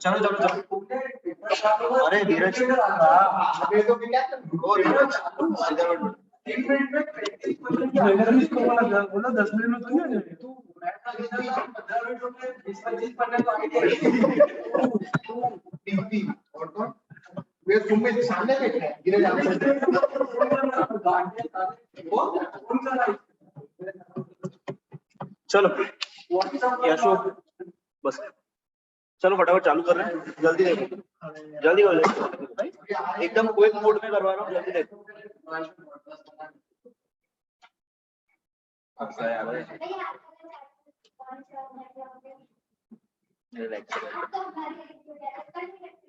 चलो चलो चलो। अरे धीरज वो धीरज बोला 10 मिनट में तो नहीं आ जाएगा तू। सामने बैठा है चलो यशो बस चलो फटाफट चालू कर रहे हैं, जल्दी देखो, जल्दी हो जाए, एकदम क्विक मोड में करवा रहा हूँ, जल्दी देखो।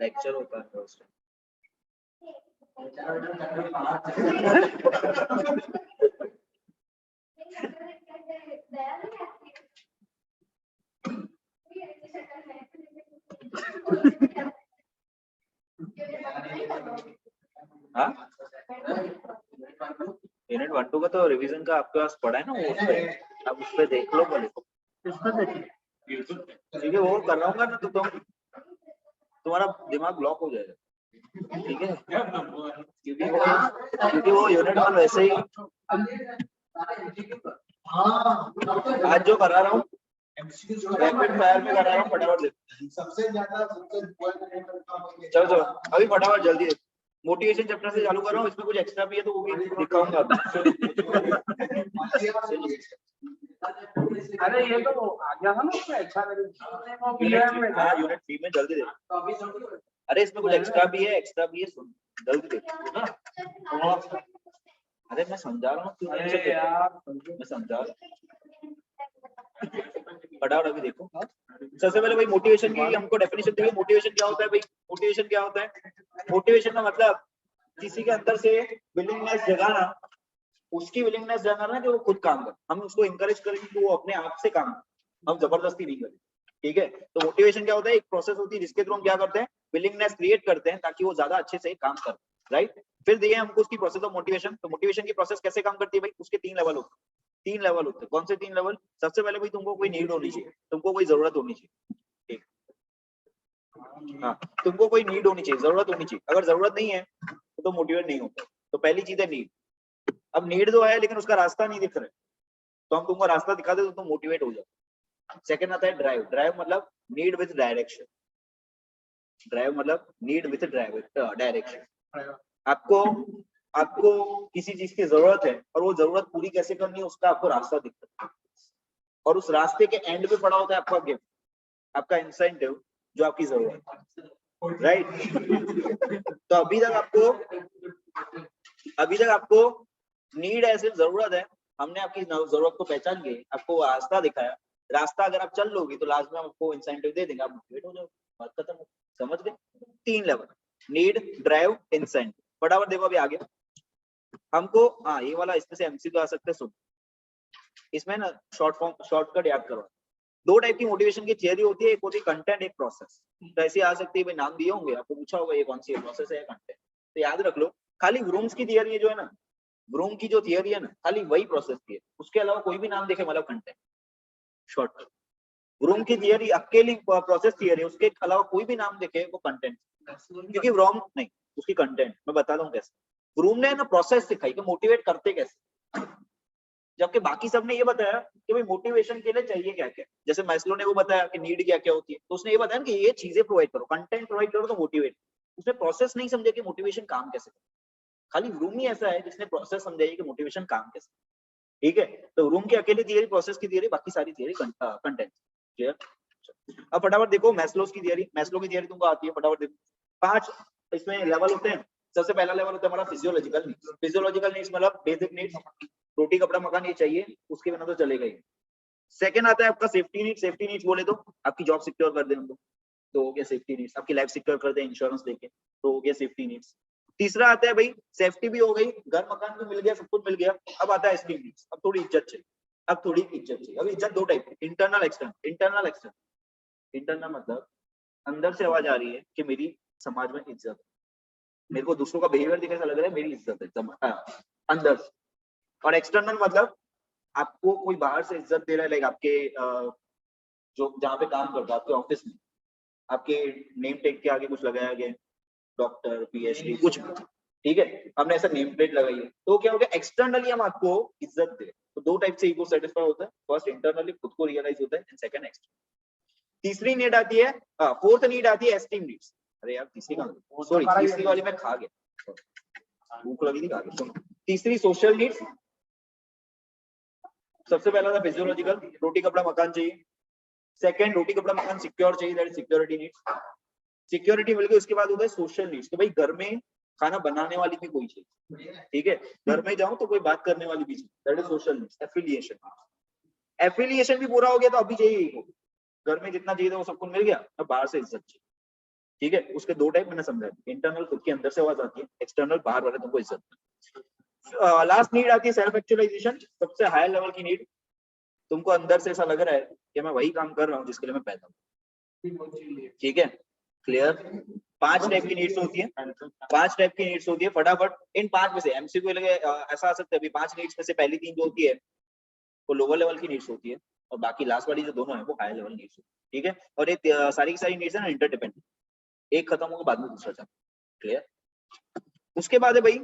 लेक्चर होता है उस यूनिट 1 2 का तो रिवीजन का आपके पास पड़ा है ना, वो आप उस पे देख लो बोले ठीक है, वो कर रहा हूँ ना तो तुम्हारा दिमाग ब्लॉक हो जाएगा, ठीक है, क्योंकि वो यूनिट 1 वैसे ही आज जो करा रहा हूँ रैपिड फायर में करा रहा हूँ, फटाफट सबसे ज्यादा चलो चलो अभी फटाफट जल्दी मोटिवेशन चैप्टर से चालू कर रहा हूँ, इसमें कुछ एक्स्ट्रा भी है तो वो भी दिखाऊंगा। अरे ये तो आ गया था ना उसमें अच्छा यूनिट 3 में जल्दी दे, अरे इसमें कुछ एक्स्ट्रा भी है सुन जल्दी दे। अरे मैं समझा रहा हूँ, मैं समझा रहा हूँ, फटाफट अभी देखो। सबसे पहले भाई मोटिवेशन की हमको डेफिनेशन देखिए, मोटिवेशन क्या होता है भाई, मोटिवेशन क्या होता है, मोटिवेशन का मतलब किसी के अंदर से विलिंगनेस जगाना, उसकी विलिंगनेस जगाना कि वो खुद काम करे, हम उसको इंकरेज करेंगे कि वो अपने आप से काम करे, हम जबरदस्ती नहीं करें, ठीक है। तो मोटिवेशन क्या होता है, एक प्रोसेस होती है जिसके थ्रू हम क्या करते हैं, विलिंगनेस क्रिएट करते हैं ताकि वो ज्यादा अच्छे से काम करे, राइट। फिर दिए हमको उसकी प्रोसेस ऑफ मोटिवेशन, तो मोटिवेशन की प्रोसेस कैसे काम करती है भाई, उसके 3 लेवल होते हैं, 3 लेवल होते हैं। कौन से 3 लेवल, सबसे पहले भाई तुमको कोई नीड होनी चाहिए, तुमको कोई जरूरत होनी चाहिए, ठीक, हाँ तुमको कोई नीड होनी चाहिए, जरूरत होनी चाहिए, अगर जरूरत नहीं है तो मोटिवेट नहीं होता। तो पहली चीज है नीड। अब नीड तो है लेकिन उसका रास्ता नहीं दिख रहा है, तो हम तुमको रास्ता दिखा दे तो तुम मोटिवेट हो जाओ। सेकंड आता है ड्राइव, ड्राइव मतलब नीड विद डायरेक्शन, ड्राइव मतलब नीड विद डायरेक्शन। आपको किसी चीज की जरूरत है और वो जरूरत पूरी कैसे करनी है उसका आपको रास्ता दिखता है, और उस रास्ते के एंड पे पड़ा होता है आपका गिफ्ट, आपका इंसेंटिव जो आपकी जरूरत है, राइट। तो अभी तक आपको नीड है, सिर्फ जरूरत है, हमने आपकी जरूरत को पहचान के आपको रास्ता दिखाया, रास्ता अगर आप चल लोगे तो लास्ट में हम आपको इंसेंटिव दे देंगे, आप मोटिवेट हो जाओगे, बात खत्म हो, समझ गए। 3 लेवल, नीड, ड्राइव, इंसेंटिव। फटाफट देखो अभी आगे हमको, हाँ ये वाला इसमें से एमसीक्यू आ सकते हैं, सुन इसमें ना शॉर्टकट याद करो। 2 टाइप की मोटिवेशन की थियरी होती है, एक होती है कंटेंट, एक प्रोसेस। तो ऐसी आ सकती है, भाई नाम दिए होंगे आपको, पूछा होगा ये कौन सी है, प्रोसेस है या कंटेंट, तो याद रख लो खाली ब्रूम्स की थियरी जो है ना, ब्रूम की जो थियरी है ना, खाली वही प्रोसेस की है, उसके अलावा कोई भी नाम देखे मतलब कंटेंट, शॉर्टकट। ब्रूम की थियरी अकेली प्रोसेस थियरी, उसके अलावा कोई भी नाम देखे वो कंटेंट, क्योंकि ब्रूम नहीं, उसकी कंटेंट मैं बता दूं कैसे। ब्रूम ने ना प्रोसेस सिखाई कि मोटिवेट करते कैसे, जबकि बाकी सबने ये बताया कि भाई मोटिवेशन के लिए चाहिए क्या क्या, जैसे मैस्लो ने वो बताया कि नीड क्या क्या होती है, तो उसने ये बताया कि ये चीजें प्रोवाइड करो, कंटेंट प्रोवाइड करो तो मोटिवेट। उसने प्रोसेस नहीं समझा कि मोटिवेशन काम कैसे करे, खाली रूम ही ऐसा है जिसने प्रोसेस समझाई कि मोटिवेशन काम कैसे, ठीक है। तो रूम की अकेली थियरी प्रोसेस की थियरी, बाकी सारी थियरी कंटेंट, क्लियर। अब फटाफट देखो मैस्लो की थियरी, मैस्लो की थियरी तुमको आती है, फटाफट देखो 5 इसमें लेवल होते हैं। सबसे पहला लेवल होता है हमारा फिजियोलॉजिकल नीड्स, फिजियोलॉजिकल नीड्स मतलब बेसिक नीड्स, रोटी कपड़ा मकान ये चाहिए, उसके बिना तो चलेगा ही। सेकंड आता है आपका सेफ्टी नीड्स, सेफ्टी नीड्स बोले तो आपकी जॉब सिक्योर कर दे हमको, तो हो गया सेफ्टी नीड्स, आपकी लाइफ सिक्योर कर दे इंश्योरेंस देके, तो हो गया सेफ्टी नीड्स। तीसरा आता है भाई सेफ्टी भी हो गई, घर मकान भी मिल गया, सब कुछ मिल गया, अब आता है एस्टीम नीड्स, अब थोड़ी इज्जत चाहिए, अब थोड़ी इज्जत चाहिए। अब इज्जत 2 टाइप की, इंटरनल एक्सटर्नल। इंटरनल मतलब अंदर से आवाज आ रही है कि मेरी समाज में इज्जत है, मेरे को दूसरों का बिहेवियर देख ऐसा लग रहा है मेरी इज्जत है अंदर से। और एक्सटर्नल मतलब आपको कोई बाहर से इज्जत दे रहा है, लाइक आपके जो जहाँ पे काम करता है आपके ऑफिस में, आपके नेम टेग के आगे कुछ लगाया गया, डॉक्टर, पीएचडी, कुछ भी, ठीक है, हमने ऐसा नेम प्लेट लगाई है, तो क्या हो गया, एक्सटर्नली हम आपको इज्जत दे। तो दो टाइप से ईगो सेटिस्फाई होता है, फर्स्ट इंटरनली खुद को रियलाइज होता है, एंड सेकंड एक्सटर्नल। तीसरी नीड आती है, फोर्थ नीड आती है एस्टीम नीड्स। अरे यार तीसरी कहां, सॉरी तीसरी वाली मैं खा गया, भूख लगी थी खा गया। सुनो, तीसरी सोशल नीड्स। सबसे पहला था फिजियोलॉजिकल, रोटी कपड़ा मकान चाहिए। सेकंड, रोटी कपड़ा मकान सिक्योर चाहिए, that is security needs. Security मिल गई, उसके बाद होता है सोशल नीड्स, तो भाई घर में खाना बनाने वाली भी कोई चाहिए, ठीक है, घर में जाऊं तो कोई बात करने वाली भी चाहिए, that is social needs. Affiliation, affiliation भी पूरा हो गया तो अभी चाहिए ईगो। घर में जितना चाहिए था वो सब कुछ मिल गया, अब बाहर से इज्जत चाहिए, ठीक है। उसके दो टाइप मैंने समझा, इंटरनल खुद के अंदर से आवाज आती है, एक्सटर्नल बाहर वाले तुमको इज्जत। लास्ट नीड आती है सेल्फ एक्चुअलाइजेशन, सबसे हाई लेवल की नीड। तुमको अंदर से ऐसा लग रहा है कि मैं वही काम कर रहा हूँ जिसके लिए मैं पैदा हूँ, ठीक है, क्लियर। 5 टाइप की नीड्स होती है, 5 टाइप की नीड्स होती है, फटाफट इन 5 में से एमसीक्यू लगे ऐसा आ सकता है, अभी 5 नीड्स में से पहली 3 जो होती है वो लोअर लेवल की नीड्स होती है, और बाकी लास्ट वाली जो दोनों है वो हाई लेवल नीड्स होती है, ठीक है। और ये सारी की सारी नीड्स है ना इंटरडिपेंडेंट, एक खत्म होगा बाद में दूसरा चल, क्लियर। उसके बाद है भाई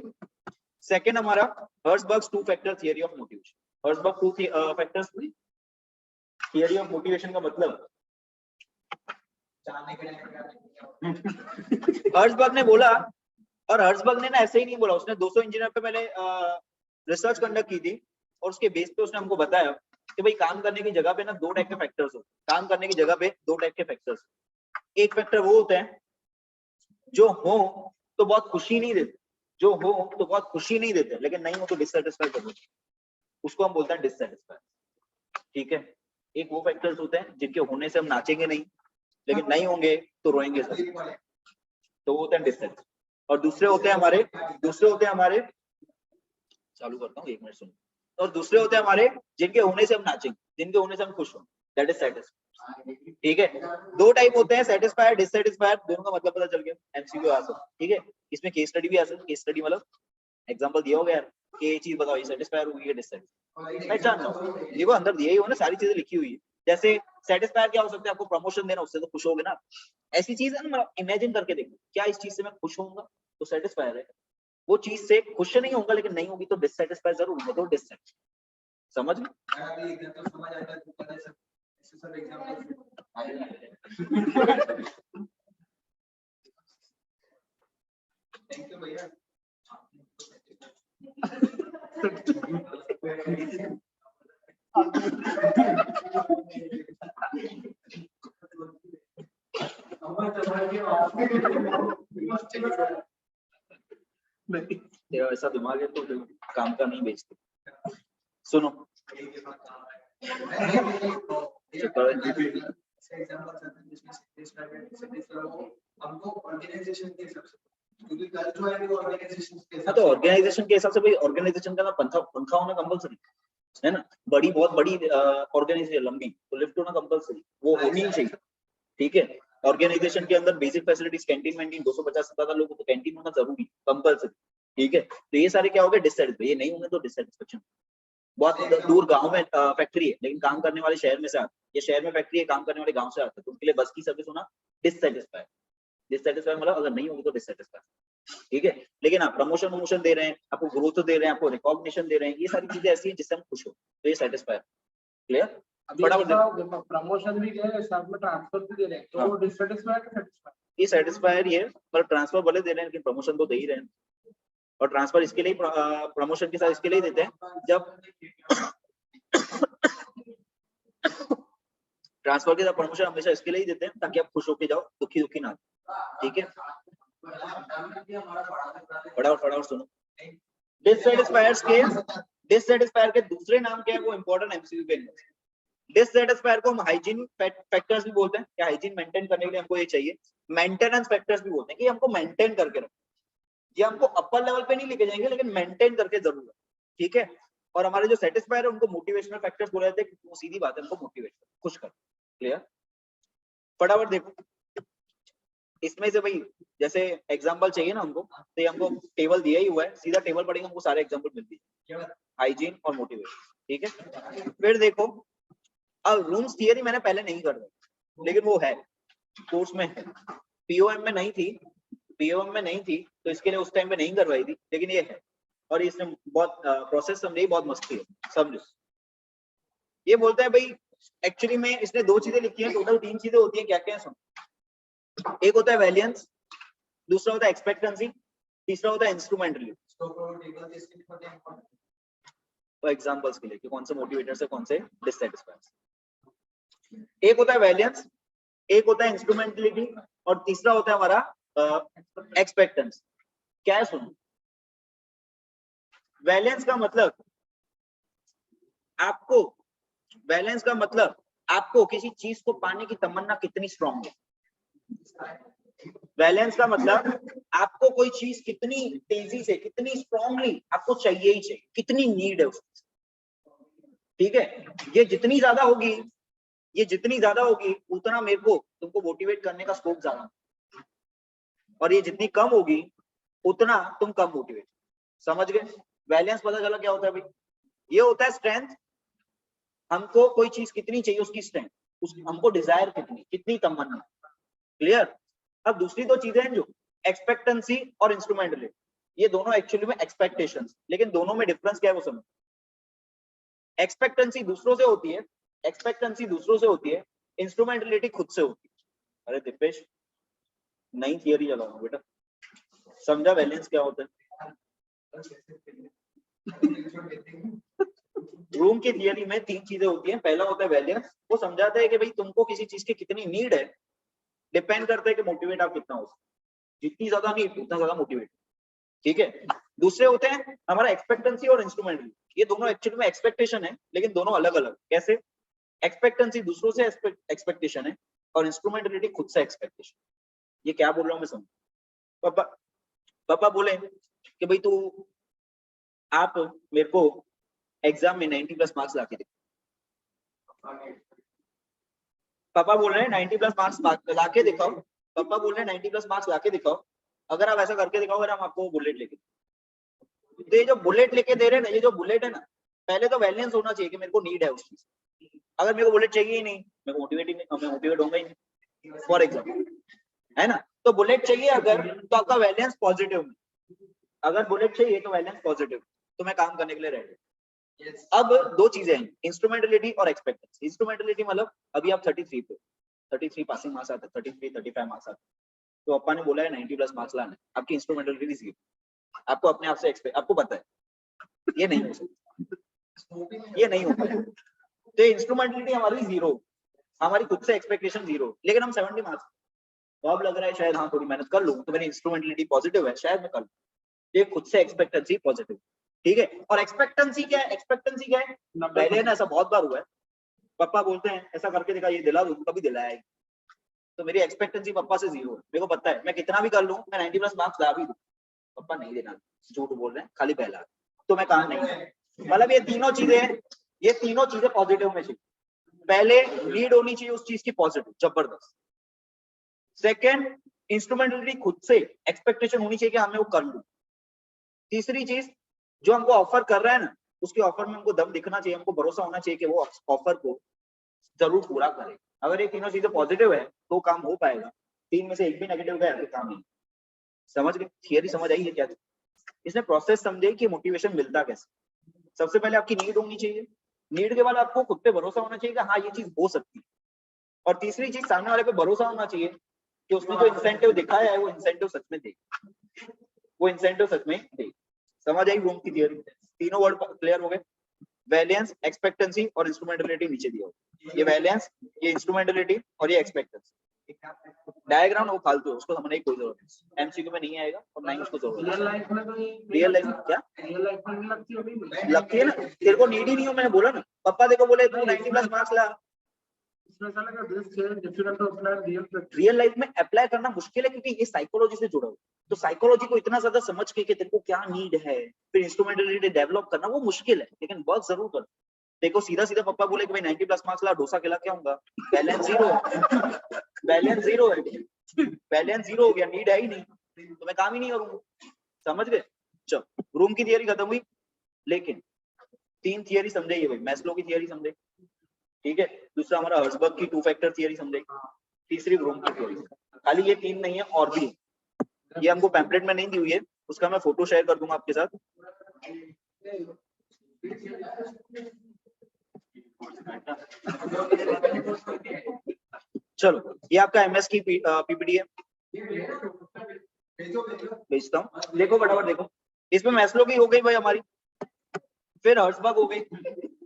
सेकंड हमारा Herzberg's 2 factor theory of motivation. Herzberg 2 factors theory of motivation का मतलब हर्ट्जबर्ग ने बोला, और हर्ट्जबर्ग ने ना ऐसे ही नहीं बोला, उसने 200 इंजीनियर पे पहले रिसर्च कंडक्ट की थी, और उसके बेस पे उसने हमको बताया कि भाई काम करने की जगह पे ना 2 टाइप के फैक्टर्स हो, काम करने की जगह पे 2 टाइप के फैक्टर्स। एक फैक्टर वो होते हैं जो हो तो बहुत खुशी नहीं देते, जो हो तो बहुत खुशी नहीं देते, लेकिन नहीं हो तो डिससेटिस्फाई कर देते, उसको हम बोलते हैं डिससेटिस्फाई, ठीक है। एक वो फैक्टर्स होते हैं जिनके होने से हम नाचेंगे नहीं, लेकिन नहीं होंगे तो रोएंगे सब, तो वो होते हैं डिससेटिस्फाई। और दूसरे होते हैं हमारे चालू करता हूँ, 1 मिनट सुनो। और दूसरे होते हैं हमारे जिनके होने से हम नाचेंगे, जिनके होने से हम खुश हों, दैट इज सेटिस्फाई, ठीक है। 2 टाइप होते हैं, सेटिस्फायर, डिससेटिस्फायर, दोनों का मतलब पता चल गया, एमसीक्यू आ सकता, ठीक है। इसमें केस स्टडी भी आ सकती है, केस स्टडी मतलब एग्जांपल दिया होगा यार कि ये चीज बताओ, ये सेटिस्फायर हुई है डिससेटिस्फायर, पहचान लो, देखो अंदर दिया ही हो ना, सारी चीजें लिखी हुई है। जैसे सेटिस्फायर क्या हो सकता है, आपको प्रमोशन देना, उससे तो खुश होगे ना, ऐसी चीज है ना, इमेजिन करके देखो क्या इस चीज से मैं खुश होऊंगा, तो सेटिस्फायर है। वो चीज से खुश नहीं होगा लेकिन नहीं होगी तो डिससेटिस्फाई जरूर होगा, तो डिससेटिस्फाई, समझ में। थैंक यू भैया। तेरा ऐसा दिमाग है तो काम का नहीं बेचते। सुनो हाँ, तो ऑर्गेनाइजेशन के हिसाब से भाई ऑर्गेनाइजेशन का ना पंखा होना कंपलसरी है ना, बड़ी बहुत बड़ी ऑर्गेनाइजेशन लंबी तो लिफ्ट होना कंपलसरी, वो होनी ही चाहिए, ठीक है। ऑर्गेनाइजेशन के अंदर बेसिक फैसिलिटीज कैंटीन वैंटीन 250 से ज्यादा लोगों को कैंटीन होना जरूरी कंपलसरी, ठीक है। तो ये सारे क्या हो गए डिससेटिस्फाई, ये नहीं होंगे तो डिससेटिस्फेक्शन। बहुत दूर गांव में फैक्ट्री है लेकिन काम करने वाले शहर में से आते, ये शहर में फैक्ट्री है काम करने वाले गांव से आते, तो उनके लिए बस की सर्विस होना डिससेटिस्फाई, डिससेटिस्फाई मतलब अगर नहीं होगी तो डिससेटिस्फाई, ठीक है। लेकिन आप प्रमोशन दे रहे हैं, आपको ग्रोथ दे रहे हैं, आपको रिकॉग्निशन दे रहे हैं, ये सारी चीजें ऐसी हैं जिससे हम खुश हो, तो ये सेटिस्फाई, क्लियर। प्रमोशन भी दे रहे हैं, साथ में ट्रांसफर भी दे रहे हैं, तो डिससेटिस्फाई है, ये सेटिस्फायर ही है, पर ट्रांसफर भले दे रहे हैं लेकिन प्रमोशन तो दे ही रहे हैं, और ट्रांसफर इसके लिए प्रमोशन के साथ इसके लिए देते हैं जब ट्रांसफर के साथ प्रमोशन हमेशा इसके लिए ही देते हैं ताकि आप खुश होके जाओ, दुखी ना, ठीक है। फटाफट सुनो, डिससेटिस्फायर के दूसरे नाम क्या है वो इंपॉर्टेंट एमसीक्यू के लिए। डिससेटिस्फायर को हम हाइजीन फैक्टर्स भी बोलते हैं, क्या हाइजीन मेंटेन करने के लिए हमको ये चाहिए, मेंटेनेंस फैक्टर्स भी बोलते हैं कि हमको मेंटेन करके रखो, ये हमको अपर लेवल पे नहीं लेके जाएंगे लेकिन मेंटेन करके जरूर, ठीक है। और हमारे जो सेटिस्फायर है उनको मोटिवेशनल फैक्टर्स बोले जाते हैं, वो सीधी बात है, हमको मोटिवेट कर, खुश कर, क्लियर। फटाफट देखो इसमें से भाई जैसे एग्जांपल चाहिए ना हमको, तो ये हमको टेबल दिया ही हुआ है, सीधा टेबल पढ़ेंगे हमको सारे एग्जांपल मिलते हैं, हाइजीन और मोटिवेशन, ठीक है। फिर देखो अब रूम्स थियरी मैंने पहले नहीं कर रहा लेकिन वो है, कोर्स में है, पीओएम में नहीं थी, पीओएम में नहीं थी तो इसके लिए उस टाइम पे नहीं करवाई थी, लेकिन ये है। और इसने बहुत प्रोसेस समझी, बहुत मस्ती है समझो। ये बोलता है भाई एक्चुअली में इसने 2 चीजें लिखी हैं, टोटल 3 चीजें होती हैं, क्या क्या है सुनो। एक होता है वैलियंस, दूसरा होता है एक्सपेक्टेंसी, तीसरा होता है इंस्ट्रूमेंटली। तो एग्जांपल्स के लिए कि कौन से मोटिवेटर्स है, कौन से डिससैटिस्फायर्स। एक होता है वैलियंस, एक होता है इंस्ट्रूमेंटलिटी, और तीसरा होता है हमारा एक्सपेक्टेंस। क्या है सुनो, वैलियंस का मतलब आपको, वैलियंस का मतलब आपको किसी चीज को पाने की तमन्ना कितनी स्ट्रांग है। वैलियंस का मतलब आपको कोई चीज कितनी तेजी से, कितनी स्ट्रांगली आपको चाहिए ही चाहिए, कितनी नीड है उसकी। ठीक है, ये जितनी ज्यादा होगी, ये जितनी ज्यादा होगी उतना मेरे को तुमको मोटिवेट करने का स्कोप ज्यादा, और ये जितनी कम होगी उतना तुम कम मोटिवेट। समझ गए? वैलियंस पता चला क्या होता है भाई? ये होता है स्ट्रेंथ, हमको कोई चीज कितनी चाहिए उसकी स्ट्रेंथ, हमको डिजायर कितनी, कितनी तमन्ना। क्लियर? अब दूसरी 2 चीजें हैं जो एक्सपेक्टेंसी और इंस्ट्रूमेंटलिटी, ये दोनों एक्चुअली में एक्सपेक्टेशंस, लेकिन दोनों में डिफरेंस क्या है वो समझो। एक्सपेक्टेंसी दूसरों से होती है, एक्सपेक्टेंसी दूसरों से होती है, इंस्ट्रूमेंटलिटी खुद से होती है। अरे दिपेश नई थियरी चलाओ बेटा, समझा वैलियंस क्या होता है? रूम की थियरी में 3 चीजें होती हैं। पहला होता है वैलियंस, वो समझाता है कि भाई तुमको किसी चीज की कितनी नीड है, डिपेंड करता है कि मोटिवेट आप कितना हो, जितनी ज्यादा नीड उतना ज्यादा मोटिवेट। ठीक है। दूसरे होते हैं हमारा एक्सपेक्टेंसी और इंस्ट्रूमेंटली, ये दोनों एक्चुअली में एक्सपेक्टेशन है, लेकिन दोनों अलग अलग। कैसे? एक्सपेक्टेंसी दूसरों से एक्सपेक्टेशन है, और इंस्ट्रूमेंटलिटी खुद से एक्सपेक्टेशन। ये क्या बोल रहा हूँ मैं समझ। पापा पापा बोले कि भाई तू, आप मेरे को एग्जाम में 90+ मार्क्स लाके दे। पापा बोल रहे हैं 90+ मार्क्स लाके दिखाओ, पापा बोल रहे हैं 90+ मार्क्स लाके दिखाओ, अगर आप ऐसा करके दिखाओ हम आपको बुलेट लेके। तो ये जो बुलेट लेके दे रहे हैं ना, ये जो बुलेट है ना, पहले तो वैलियंस होना चाहिए कि मेरे को नीड है उस चीज। अगर मेरे को बुलेट चाहिए ही नहीं, मैं मोटिवेट होऊंगा ही नहीं, फॉर एग्जाम्पल, है ना। तो बुलेट चाहिए अगर, तो आपका वैलियंस पॉजिटिव में, अगर बुलेट चाहिए तो वैलियंस पॉजिटिव, तो मैं काम करने के लिए रेडी। अब 2 चीजें हैं, इंस्ट्रूमेंटलिटी और एक्सपेक्टेंसी। इंस्ट्रूमेंटलिटी मतलब अभी आप 33 पे, 33 पासिंग मार्क्स आते, 33 35 मार्क्स आते, तो पापा ने बोला है 90+ मार्क्स लाने, आपकी इंस्ट्रूमेंटलिटी 0। आपको अपने आप से एक्सपेक्ट, आपको पता है ये नहीं हो सकता, ये नहीं होता है, तो इंस्ट्रूमेंटलिटी हमारी 0, हमारी खुद से एक्सपेक्टेशन 0, लेकिन हम 70 मार्क्स, तो अब लग रहा है शायद हाँ थोड़ी मेहनत कर लूं तो मेरी इंस्ट्रूमेंटलिटी पॉजिटिव है, शायद मैं कर लूं, ये खुद से एक्सपेक्टेंसी पॉजिटिव। ठीक है। और एक्सपेक्टेंसी क्या है? एक्सपेक्टेंसी क्या है? पहले ना ऐसा बहुत बार हुआ है, पापा बोलते हैं ऐसा करके दिखा, ये दिला दूं, कभी दिलाया ही, तो मेरी एक्सपेक्टेंसी पापा से 0 है। मेरे को पता है मैं कितना भी कर लूं, मैं 90+ मार्क्स ला भी दूं, पापा नहीं देना, झूठ बोल रहे हैं, खाली पहला, तो मैं कहा नहीं। मतलब ये तीनों चीजें, ये तीनों चीजें पॉजिटिव में चाहिए। पहले नीड होनी चाहिए उस चीज की पॉजिटिव, जबरदस्त। सेकंड, इंस्ट्रूमेंटलिटी खुद से एक्सपेक्टेशन होनी चाहिए कि हमें वो कर लूं। तीसरी चीज, जो हमको ऑफर कर रहा है ना, उसके ऑफर में हमको दम दिखना चाहिए, हमको भरोसा होना चाहिए कि वो ऑफर को जरूर पूरा करे। अगर ये तीनों चीजें पॉजिटिव है तो काम हो पाएगा, 3 में से एक भी नेगेटिव गया तो काम नहीं। समझ गए? थियरी समझ आई है क्या? इसने प्रोसेस समझे कि मोटिवेशन मिलता कैसे। सबसे पहले आपकी नीड होनी चाहिए, नीड के बाद आपको खुद पे भरोसा होना चाहिए कि हाँ ये चीज हो सकती है, और तीसरी चीज सामने वाले पे भरोसा होना चाहिए कि उसने जो इंसेंटिव दिखाया है वो इंसेंटिव सच में दे, वो इंसेंटिव सच में दे। समझ आई रूम की थियरी? तीनों वर्ड क्लियर हो गए? वैलियंस, एक्सपेक्टेंसी और इंस्ट्रूमेंटलिटी नीचे दिया हो। ये वैलियंस, ये इंस्ट्रूमेंटलिटी और ये एक्सपेक्टेंसी। डायग्राम वो फालतू है, उसको समझने की कोई जरूरत नहीं, एमसीक्यू में नहीं आएगा और ना ही उसको जरूरत है। रियल लाइफ में तो रियल लाइफ में क्या रियल लाइफ में लगती है अभी, लगती है ना, तेरे को नीड ही नहीं हो, मैंने बोला ना, पापा देखो बोले तू 90+ मार्क्स ला, इसमें साला का this change difficult to apply real life में अप्लाई करना मुश्किल है, क्योंकि ये साइकोलॉजी से जुड़ा हुआ। तो साइकोलॉजी को इतना ज्यादा समझ के कि तेरे को क्या नीड है, फिर इंस्ट्रूमेंटलिटी डेवलप करना वो मुश्किल है, लेकिन वर्क जरूर कर। देखो सीधा सीधा पापा बोले कि भाई 90+ मार्क्स ला, डोसा खिला के आऊंगा, बैलेंस 0 है, बैलेंस 0 है, बैलेंस 0 हो गया, नीड है ही नहीं, तो मैं काम ही नहीं करूंगा। समझ गए? चल, रूम की थियरी खत्म हुई, लेकिन 3 थियरी समझाइए भाई। मैस्लो की थियरी समझे, ठीक है। दूसरा हमारा हर्ट्जबर्ग की 2 फैक्टर थियरी समझे, तीसरी ब्रूम की थ्योरी। खाली ये 3 नहीं है और भी, ये हमको पैम्पलेट में नहीं दी हुई है, उसका मैं फोटो शेयर कर दूंगा आपके साथ। चलो ये आपका एमएस की पीपीटी है, भेजता हूँ। देखो फटाफट देखो, इसमें मैस्लो की हो गई भाई हमारी, फिर हर्ट्जबर्ग हो गई,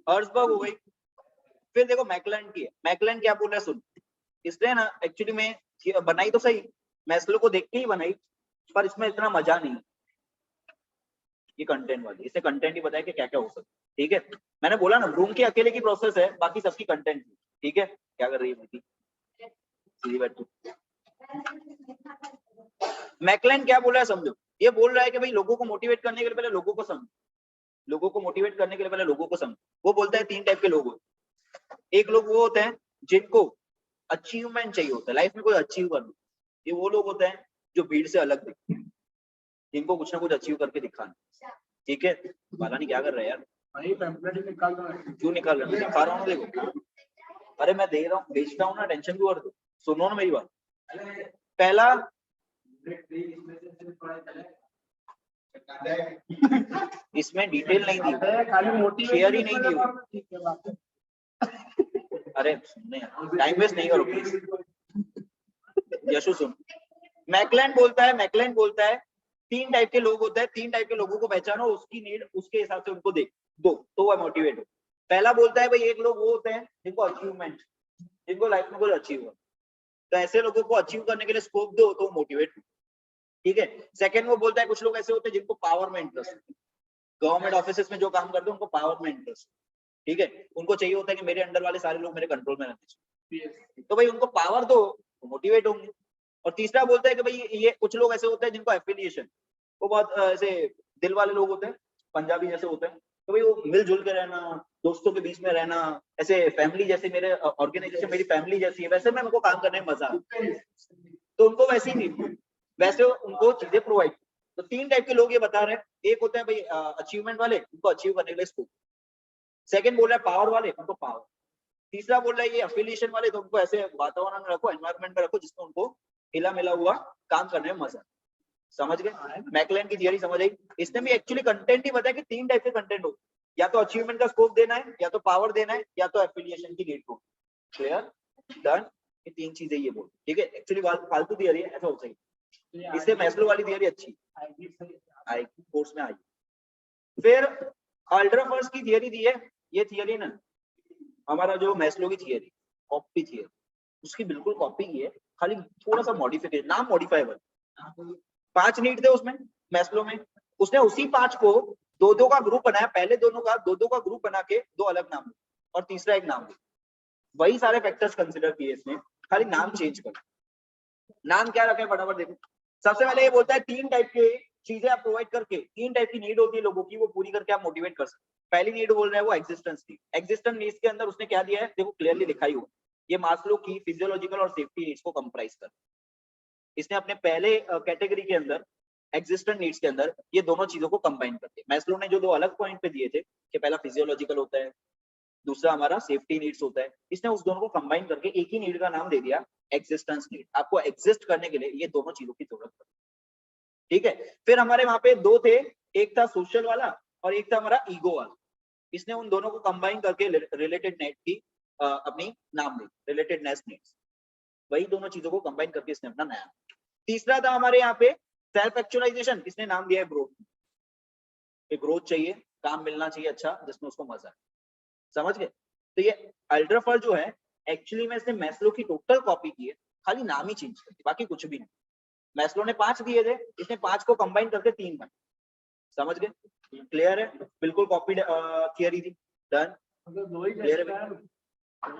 हर्ट्जबर्ग हो गई, फिर देखो मैकलैंड की है। मैकलैंड क्या बोल रहा है सुन, इसने ना एक्चुअली में बनाई तो सही, मैस्लो को देख के ही बनाई, पर इसमें इतना मजा नहीं, ये कंटेंट वाली, इसे कंटेंट ही बताया कि क्या क्या हो सकता है। ठीक है, मैंने बोला ना ब्रूम के अकेले की प्रोसेस है, बाकी सबकी कंटेंट। ठीक है, क्या कर रही है बेटी, सीधी बैठ तू। मैकलैंड क्या बोल रहा है समझो, ये बोल रहा है कि भाई लोगों को मोटिवेट करने के लिए पहले लोगों को समझो, लोगों को मोटिवेट करने के लिए पहले लोगों को समझो। वो बोलता है 3 टाइप के लोग होते हैं। एक लोग वो होते हैं जिनको अचीवमेंट चाहिए होता है, लाइफ में कोई अचीव करना, ये वो लोग होते हैं जो भीड़ से अलग दिखते हैं, जिनको कुछ ना कुछ अचीव करके दिखाना। ठीक है, बालानी क्या कर रहा है यार, वही पैम्पलेट निकाल रहा है। क्यों निकाल रहा है, दिखा रहा हूँ देखो, अरे मैं दे रहा हूँ, बेचता हूँ ना, टेंशन क्यों कर दो, सुनो ना मेरी बात। पहला इसमें डिटेल नहीं दी, खाली मोटी शेयर ही नहीं दी। अरे सुनने, टाइम वेस्ट नहीं करो प्लीज। यशु सुन, मैकलैंड बोलता है, मैकलैंड बोलता है 3 टाइप के लोग होते हैं, 3 टाइप के लोगों को पहचानो, उसकी नीड उसके हिसाब से उनको दे दो तो वह मोटिवेट हो। पहला बोलता है भाई एक लोग वो होते हैं जिनको अचीवमेंट, जिनको लाइफ में कुछ अचीव हो, तो ऐसे लोगों को अचीव करने के लिए स्कोप दो तो मोटिवेट हो। ठीक है, सेकंड वो बोलता है कुछ लोग ऐसे होते हैं जिनको पावर में इंटरेस्ट है, गवर्नमेंट ऑफिसेस में जो काम करते हैं उनको पावर में इंटरेस्ट। ठीक है, उनको चाहिए होता है कि मेरे अंडर वाले सारे लोग मेरे कंट्रोल में रहने चाहिए, तो भाई उनको पावर दो तो मोटिवेट होंगे। और तीसरा बोलता है कि भाई ये कुछ लोग ऐसे होते हैं जिनको एफिलिएशन, वो बहुत ऐसे दिल वाले लोग होते हैं, पंजाबी जैसे होते हैं, तो भाई वो मिलजुल के रहना, दोस्तों के बीच में रहना, ऐसे फैमिली जैसे, मेरे ऑर्गेनाइजेशन मेरी फैमिली जैसी है, वैसे में उनको काम करने में मजा आता है, तो उनको वैसे ही नहीं, वैसे उनको चीजें प्रोवाइड। तो 3 टाइप के लोग ये बता रहे हैं, एक होता है भाई अचीवमेंट वाले, उनको अचीव करने के लिए स्कोप। सेकंड बोल रहा है पावर वाले, उनको पावर। तीसरा बोल रहा है ये अफिलिएशन वाले, तो उनको ऐसे वातावरण में रखो, एनवायरनमेंट में रखो जिसमें उनको हिला मिला हुआ काम करने में मजा। समझ गए, मैकलैंड की थियरी समझ आई। इसने भी एक्चुअली कंटेंट ही बताया कि 3 टाइप के कंटेंट हो, या तो अचीवमेंट का स्कोप देना है, या तो पावर देना है, या तो एफिलिएशन की नीड को। क्लियर, डन, ये 3 चीजें ये बोल। ठीक है, एक्चुअली फालतू थियरी है, ऐसा हो सके, इससे मैस्लो वाली थियरी अच्छी आएगी, कोर्स में आएगी। फिर अल्ट्राफर्स की थियरी दी है, ये थियरी ना हमारा जो मैस्लो की थियरी, कॉपी थियरी, उसकी बिल्कुल कॉपी की है, खाली थोड़ा सा मॉडिफिकेशन, नाम मॉडिफाइबल। 5 नीड थे उसमें मैस्लो में, उसने उसी 5 को 2-2 का ग्रुप बनाया, पहले दोनों का 2-2 का ग्रुप बना के 2 अलग नाम दिए और तीसरा एक नाम दिया। वही सारे फैक्टर्स कंसिडर किए इसने, खाली नाम चेंज कर। नाम क्या रखे फटाफट देखो। सबसे पहले ये बोलता है 3 टाइप के चीजें आप प्रोवाइड करके, 3 टाइप की नीड होती है लोगों की, वो पूरी करके आप मोटिवेट कर सकते। पहली नीड बोल रहा है वो एग्जिस्टेंस नीड। एग्जिस्टेंस नीड्स के अंदर उसने क्या दिया है, देखो क्लियरली लिखा ही हुआ, ये मास्लो की फिजियोलॉजिकल और सेफ्टी नीड्स को कंप्राइज कर। इसने अपने पहले कैटेगरी के अंदर, एग्जिस्टेंट नीड्स के अंदर, ये दोनों चीजों को कंबाइन कर दिया। मैस्लो ने जो 2 अलग पॉइंट पे दिए थे कि पहला फिजियोलॉजिकल होता है, दूसरा हमारा सेफ्टी नीड्स होता है, इसने उस दोनों को कंबाइन करके एक ही नीड का नाम दे दिया, एग्जिस्टेंस नीड। आपको एग्जिस्ट करने के लिए ये दोनों चीजों की जरूरत पड़ती है। ठीक है, फिर हमारे वहां पे 2 थे, एक था सोशल वाला और एक था हमारा ईगो वाला। इसने उन दोनों को कंबाइन करके रिलेटेड नेट की अपनी नाम दी, रिलेटेडनेस नीड्स। वही दोनों चीजों को कंबाइन करके इसने अपना नया। तीसरा था हमारे यहाँ पे सेल्फ एक्चुअलाइजेशन, इसने नाम दिया है ग्रोथ। ग्रोथ चाहिए, काम मिलना चाहिए अच्छा जिसमें उसको मजा है। समझ गए, तो ये अल्ट्राफर जो है एक्चुअली में इसने मैस्लो की टोटल कॉपी की है, खाली नाम ही चेंज कर, बाकी कुछ भी नहीं। मैस्लो ने 5 दिए थे, इसने 5 को कंबाइन करके 3 बनाए। समझ गए, क्लियर है, बिल्कुल कॉपी थियरी थी। डन, क्लियर है,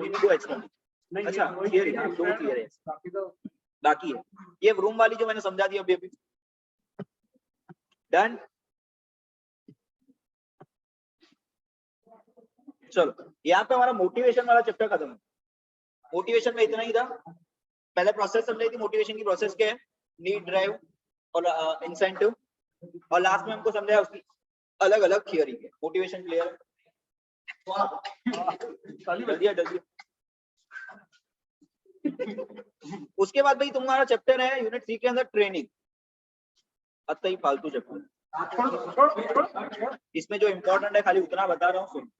इनको एक्स्ट्रा नहीं। अच्छा थियरी, 2 थियरी है, बाकी है ये रूम वाली जो मैंने समझा दी अभी। डन, चलो यहाँ पे हमारा मोटिवेशन वाला चैप्टर खत्म है। मोटिवेशन में इतना ही था, पहले प्रोसेस समझ थी मोटिवेशन की, प्रोसेस क्या है, नीड, ड्राइव और इंसेंटिव, और लास्ट में हमको समझाया उसकी अलग अलग थियरी है। मोटिवेशन क्लियर है, जल्दी जल्दी। उसके बाद भाई तुम्हारा चैप्टर है यूनिट 3 के अंदर ट्रेनिंग, अत ही फालतू चैप्टर। इसमें जो इम्पोर्टेंट है खाली उतना बता रहा हूँ, सुन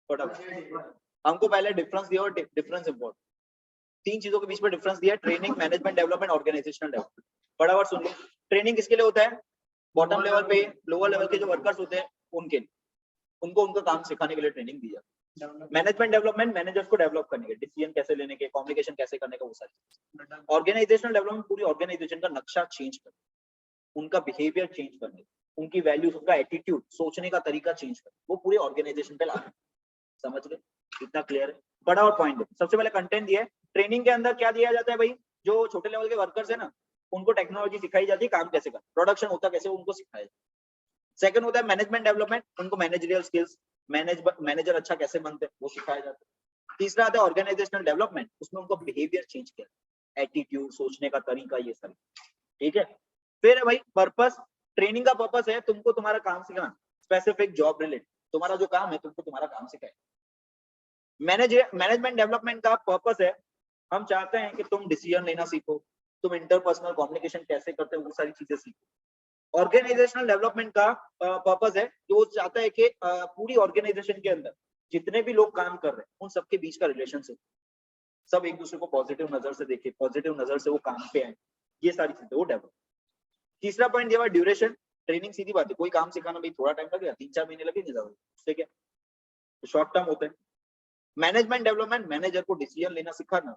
फटाफट। हमको पहले डिफरेंस दिया और डिफरेंस इम्पोर्टेंट, 3 चीजों के बीच में डिफरेंस दिया, training, management development, organizational development. फटाफट सुन लो। ट्रेनिंग किसके लिए होता है? बॉटम लेवल पे, लोअर लेवल के जो वर्कर्स होते हैं उनके लिए, उनको उनका काम सिखाने के लिए ट्रेनिंग दी जाती है। मैनेजमेंट डेवलपमेंट, मैनेजर्स को डेवलप करने के, डिसीजन कैसे लेने के, कम्युनिकेशन कैसे करने का, वो सारी। ऑर्गेनाइजेशनल डेवलपमेंट पूरी ऑर्गेनाइजेशन का नक्शा चेंज करना, उनका बिहेवियर चेंज करने, उनकी वैल्यूज, उनका एटीट्यूड, सोचने का तरीका चेंज करना, वो पूरे ऑर्गेनाइजेशन पे लाना। समझ गए? इतना क्लियर है? बड़ा और पॉइंट है। सबसे पहले कंटेंट दिया है। ट्रेनिंग के अंदर क्या दिया जाता है भाई? जो छोटे लेवल के वर्कर्स है ना, उनको टेक्नोलॉजी सिखाई जाती है, काम कैसे करना, प्रोडक्शन होता कैसे, उनको सिखाया जाता है। सेकंड होता है मैनेजमेंट डेवलपमेंट, उनको मैनेजरियल स्किल्स, मैनेजर अच्छा कैसे बनते हैं वो सिखाया जाता है। तीसरा आता है ऑर्गेनाइजेशनल डेवलपमेंट, उसमें उनको बिहेवियर चेंज किया, एटीट्यूड, सोचने का तरीका, ये सब। ठीक है? फिर है भाई पर्पस। ट्रेनिंग का पर्पस है तुमको तुम्हारा काम सिखाना, स्पेसिफिक जॉब रिलेटेड, तुम्हारा जो काम है तुमको तुम्हारा काम सिखाए। मैनेजमेंट डेवलपमेंट का पर्पस है, हम चाहते हैं कि तुम डिसीजन लेना सीखो, तुम इंटरपर्सनल कम्युनिकेशन कैसे करते हो वो सारी चीजें सीखो। ऑर्गेनाइजेशनल डेवलपमेंट का पर्पस है कि वो चाहता है कि पूरी ऑर्गेनाइजेशन के अंदर जितने भी लोग काम कर रहे हैं उन सबके बीच का रिलेशनशिप, सब एक दूसरे को पॉजिटिव नजर से देखे, पॉजिटिव नजर से वो काम पे आए, ये सारी चीजें वो डेवलप। तीसरा पॉइंट दिया हुआ ड्यूरेशन। ट्रेनिंग सीधी बात है, कोई काम सिखाना भाई थोड़ा टाइम लगेगा, 3-4 महीने लगेंगे ज्यादा, उससे क्या, तो शॉर्ट टर्म होते हैं। मैनेजमेंट डेवलपमेंट, मैनेजर को डिसीजन लेना सिखाना,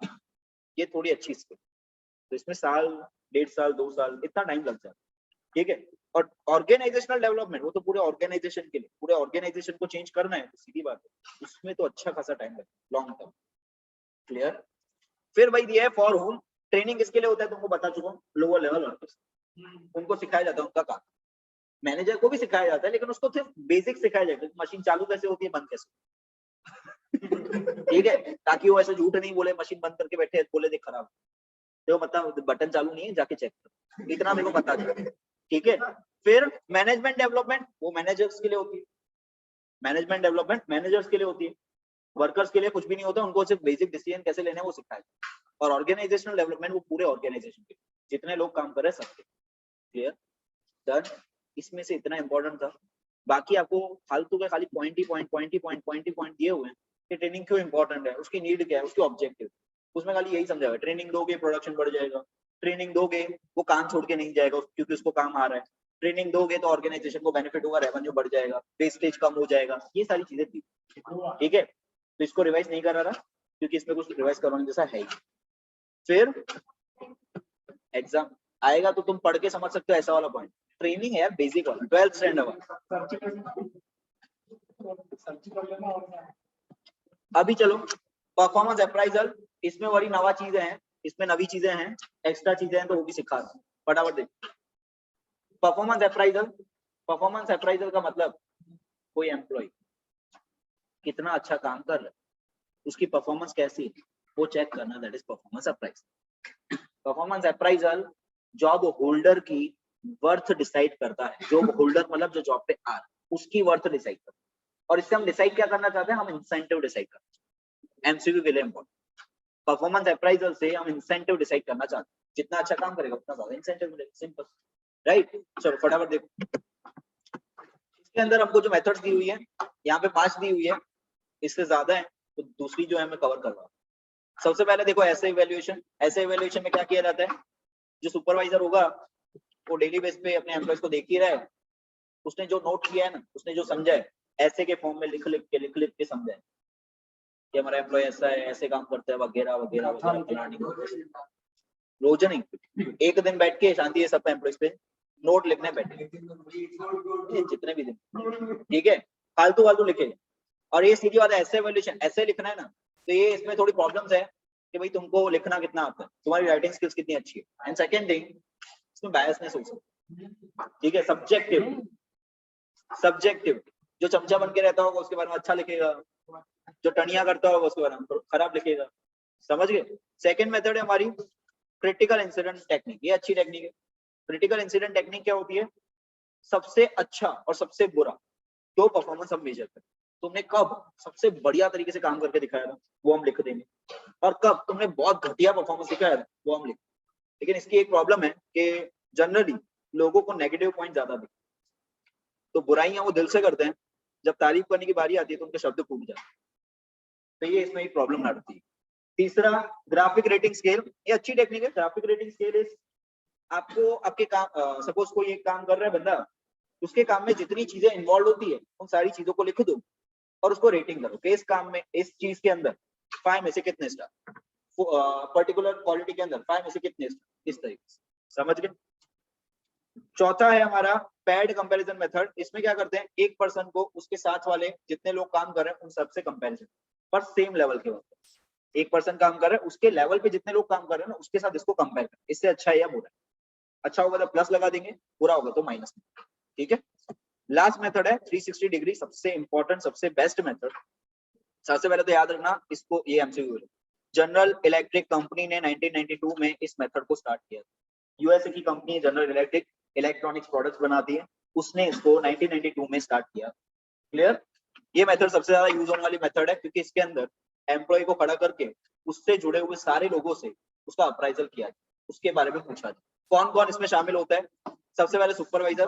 ये थोड़ी अच्छी स्किल, तो इसमें साल, 1.5 साल, 2 साल इतना टाइम लग जाता है। ठीक है? और ऑर्गेनाइजेशनल डेवलपमेंट, वो तो पूरे ऑर्गेनाइजेशन के लिए, पूरे ऑर्गेनाइजेशन को चेंज करना है, तो सीधी बात है उसमें तो अच्छा खासा टाइम लगेगा, लॉन्ग टर्म। क्लियर? फिर भाई दिया है फॉर होम। ट्रेनिंग किसके लिए होता है तुमको बता चुका हूँ, लोअर लेवल वर्कर्स, उनको सिखाया जाता है उनका काम। मैनेजर को भी सिखाया जाता है लेकिन उसको सिर्फ बेसिक सिखाया जाएगा, मशीन चालू कैसे होती है, बंद कैसे। ठीक है? ताकि वो ऐसे झूठ नहीं बोले, मशीन बंद करके बैठे बोले देख खराब, देखो मतलब बटन चालू नहीं है, जाके चेक करो, इतना मेरे को बता दो। ठीक है? फिर मैनेजमेंट डेवलपमेंट, वो मैनेजर्स के लिए होती है। मैनेजमेंट डेवलपमेंट मैनेजर्स के लिए होती है, वर्कर्स के लिए कुछ भी नहीं होता, उनको सिर्फ बेसिक डिसीजन कैसे लेने हैं वो सिखाया। और ऑर्गेनाइजेशनल डेवलपमेंट वो पूरे ऑर्गेनाइजेशन के, जितने लोग काम कर रहे हैं सबके। क्लियर? डन? इसमें से इतना इंपॉर्टेंट था, बाकी आपको फालतू के खाली पॉइंट ही पॉइंट दिए हुए हैं कि ट्रेनिंग क्यों इंपॉर्टेंट है, उसकी नीड क्या है, उसके ऑब्जेक्टिव, उसमें खाली यही समझाया, ट्रेनिंग दोगे प्रोडक्शन बढ़ जाएगा, ट्रेनिंग दोगे वो काम छोड़ के नहीं जाएगा क्योंकि उसको काम आ रहा है, ट्रेनिंग दोगे तो ऑर्गेनाइजेशन को बेनिफिट होगा, रेवेन्यू बढ़ जाएगा, वेस्टेज कम हो जाएगा, ये सारी चीजें थी। ठीक है? तो इसको रिवाइज नहीं कर रहा था क्योंकि इसमें कुछ रिवाइज करवाने जैसा है ही। फिर एग्जाम आएगा तो तुम पढ़ के समझ सकते हो ऐसा वाला पॉइंट। ट्रेनिंग है यार बेसिक वाला, 12th स्टैंडर्ड वाला। अभी चलो परफॉर्मेंस अप्राइजल, इसमें बड़ी नवा चीजें हैं, इसमें नवी चीजें हैं, एक्स्ट्रा चीजें हैं, तो वो भी सिखा दूं, फटाफट देखो। परफॉर्मेंस अप्राइजल का मतलब कोई एम्प्लॉय कितना अच्छा काम कर रहा है, उसकी परफॉर्मेंस कैसी है वो चेक करना, that is performance appraisal. Performance appraisal job holder की वर्थ डिसाइड करता है, जॉब होल्डर मतलब जो जॉब पे आ रहा है उसकी वर्थ डिसाइड करता है। और इससे हम डिसाइड क्या करना चाहते हैं, हम इंसेंटिव डिसाइड करना चाहते हैं। एमसीक्यू के लिए इंपॉर्टेंट, परफॉर्मेंस अप्राइजल से हम इंसेंटिव डिसाइड करना चाहते हैं, जितना अच्छा काम करेगा उतना ज्यादा इंसेंटिव मिलेगा, सिंपल, राइट? चलो फटाफट देखो, इसके अंदर हमको जो मेथड्स दी हुई है, यहाँ पे 5 दी हुई है, इससे ज्यादा है तो दूसरी जो है मैं कवर कर रहा हूँ। सबसे पहले देखो ऐसे इवैल्यूएशन, ऐसे इवैल्यूएशन में क्या किया जाता है, जो सुपरवाइजर होगा वो डेली बेस पे अपने एम्प्लॉइज को देख ही रहा है, उसने जो नोट किया है ना, उसने जो समझा है ऐसे के फॉर्म में लिख लिख के समझा है कि हमारा एम्प्लॉय ऐसा है, ऐसे काम करता है, वगैरह वगैरह वगैरह। रोज नहीं, एक दिन बैठ के शांति है सब एम्प्लॉइज पे नोट लिखने बैठे, जितने भी दिन, ठीक है? फालतू लिखे। और ये सीधी बात है, ऐसे इवैल्यूएशन ऐसे लिखना है ना, तो ये इसमें थोड़ी प्रॉब्लम्स है कि भाई तुमको लिखना कितना आता है, तुम्हारी राइटिंग स्किल्स कितनी अच्छी है। एंड सेकंड थिंग, इसमें बायसनेस हो सकता है, ठीक है? सब्जेक्टिव, जो चमचा बन के रहता होगा उसके बारे में अच्छा लिखेगा, जो टनिया करता होगा उसके बारे में खराब लिखेगा, समझ गए? सेकंड मेथड है हमारी क्रिटिकल इंसिडेंट टेक्निक, ये अच्छी टेक्निक है। क्रिटिकल इंसिडेंट टेक्निक क्या होती है, सबसे अच्छा और सबसे बुरा दो परफॉर्मेंस हम मेजर करें, तुमने कब सबसे बढ़िया तरीके से काम करके दिखाया था, वो हम लिख देंगे, और कब तुमने बहुत घटिया परफॉर्मेंस दिखाया था, वो हम लिख। लेकिन इसकी एक प्रॉब्लम है कि जनरली लोगों को नेगेटिव पॉइंट ज्यादा दिखते, तो बुराइयां वो दिल से करते हैं, जब तारीफ करने की बारी आती है तो उनके शब्द फूट जाते हैं। तो ये इसमें एक प्रॉब्लम आती है। तीसरा, ग्राफिक रेटिंग स्केल, ये अच्छी टेक्निक है। ग्राफिक रेटिंग स्केल इज आपको आपके काम, सपोज कोई एक काम कर रहा है बंदा, उसके काम में जितनी चीजें इन्वॉल्व होती है उन सारी चीजों को लिख दो और उसको रेटिंग करो कि इस काम में, इस चीज के अंदर 5 में से कितने स्टार, पर्टिकुलर क्वालिटी के अंदर 5 में से कितने स्टार, इस तरीके से। समझ गए? चौथा है हमारा पैड कंपैरिजन मेथड। इसमें क्या करते हैं, एक पर्सन को उसके साथ वाले जितने लोग काम कर रहे हैं उन सबसे कंपैरिजन, पर सेम लेवल के होते हैं। एक पर्सन काम कर रहा है, उसके लेवल पे जितने लोग काम कर रहे हैं ना, उसके साथ इसको कंपेयर करें, इससे अच्छा है या बुरा है। अच्छा होगा तो प्लस लगा देंगे, बुरा होगा तो माइनस। ठीक है। लास्ट मेथड है 360 डिग्री, सबसे इंपॉर्टेंट, सबसे बेस्ट मेथड। सबसे पहले तो याद रखना इसको, ये एमसीक्यू है। जनरल इलेक्ट्रिक कंपनी ने 1992 में इस मेथड को स्टार्ट किया। यूएसए की company general electric electronics products बनाती है, उसने इसको 1992 में स्टार्ट किया। क्लियर? ये मेथड सबसे ज्यादा यूज होने वाली मेथड है, क्योंकि इसके अंदर एम्प्लॉय को खड़ा करके उससे जुड़े हुए सारे लोगों से उसका अप्राइजल किया जाए, उसके बारे में पूछा जाए। कौन कौन इसमें शामिल होता है? सबसे पहले सुपरवाइजर,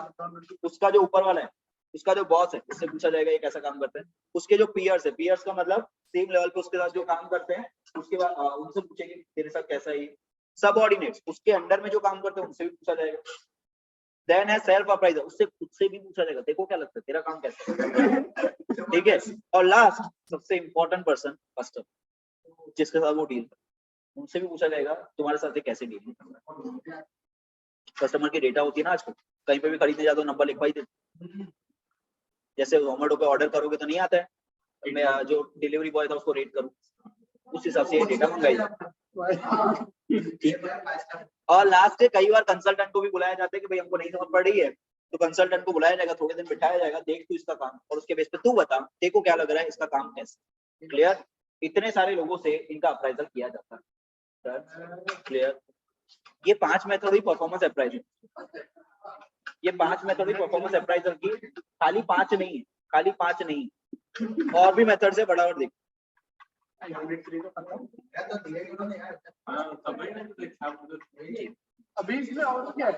उसका जो ऊपर वाला है, उसका जो बॉस है, उससे पूछा जाएगा ये कैसा काम करते हैं। उसके जो पीयर्स है, पीयर्स का मतलब सेम लेवल पे उसके साथ जो काम करते हैं, उसके बाद उनसे पूछेंगे तेरे साथ कैसा है। सबऑर्डिनेट्स, उसके अंडर में जो काम करते हैं उनसे भी पूछा जाएगा। देन है सेल्फ अप्राइजल, उससे खुद से भी पूछा जाएगा देखो क्या लगता है तेरा काम कैसा है। ठीक है। और लास्ट सबसे इंपॉर्टेंट पर्सन, कस्टमर, जिसके साथ वो डील करता है, उनसे भी पूछा जाएगा तुम्हारे साथ ये कैसे डील करता है। कस्टमर की डेटा होती है ना आजकल, कहीं पे भी खरीदने जाते हो नंबर लिखवाई देते, जैसे जोमेटो पे ऑर्डर करोगे तो नहीं आता है, मैं जो डिलीवरी बॉय था उसको रेट करूं, उस हिसाब से ये डेटा मंगाई जाती है। और लास्ट है, कई बार कंसल्टेंट को भी बुलाया जाता है कि भाई हमको नहीं समझ पड़ रही है, तो कंसल्टेंट को बुलाया जाएगा, थोड़े दिन बिठाया जाएगा, देख तू इसका काम, और उसके बेस पे तू बता देखो क्या लग रहा है इसका काम कैसे। क्लियर? इतने सारे लोगों से इनका अप्राइजल किया जाता है। क्लियर? ये 5 मेथड हुई परफॉर्मेंस अप्राइजल। ये 5 मेथड हुई परफॉर्मेंस अप्राइजल की। खाली 5 नहीं है, खाली 5 नहीं, और भी मेथड्स है, बराबर देख। अभी इसमें और क्या है?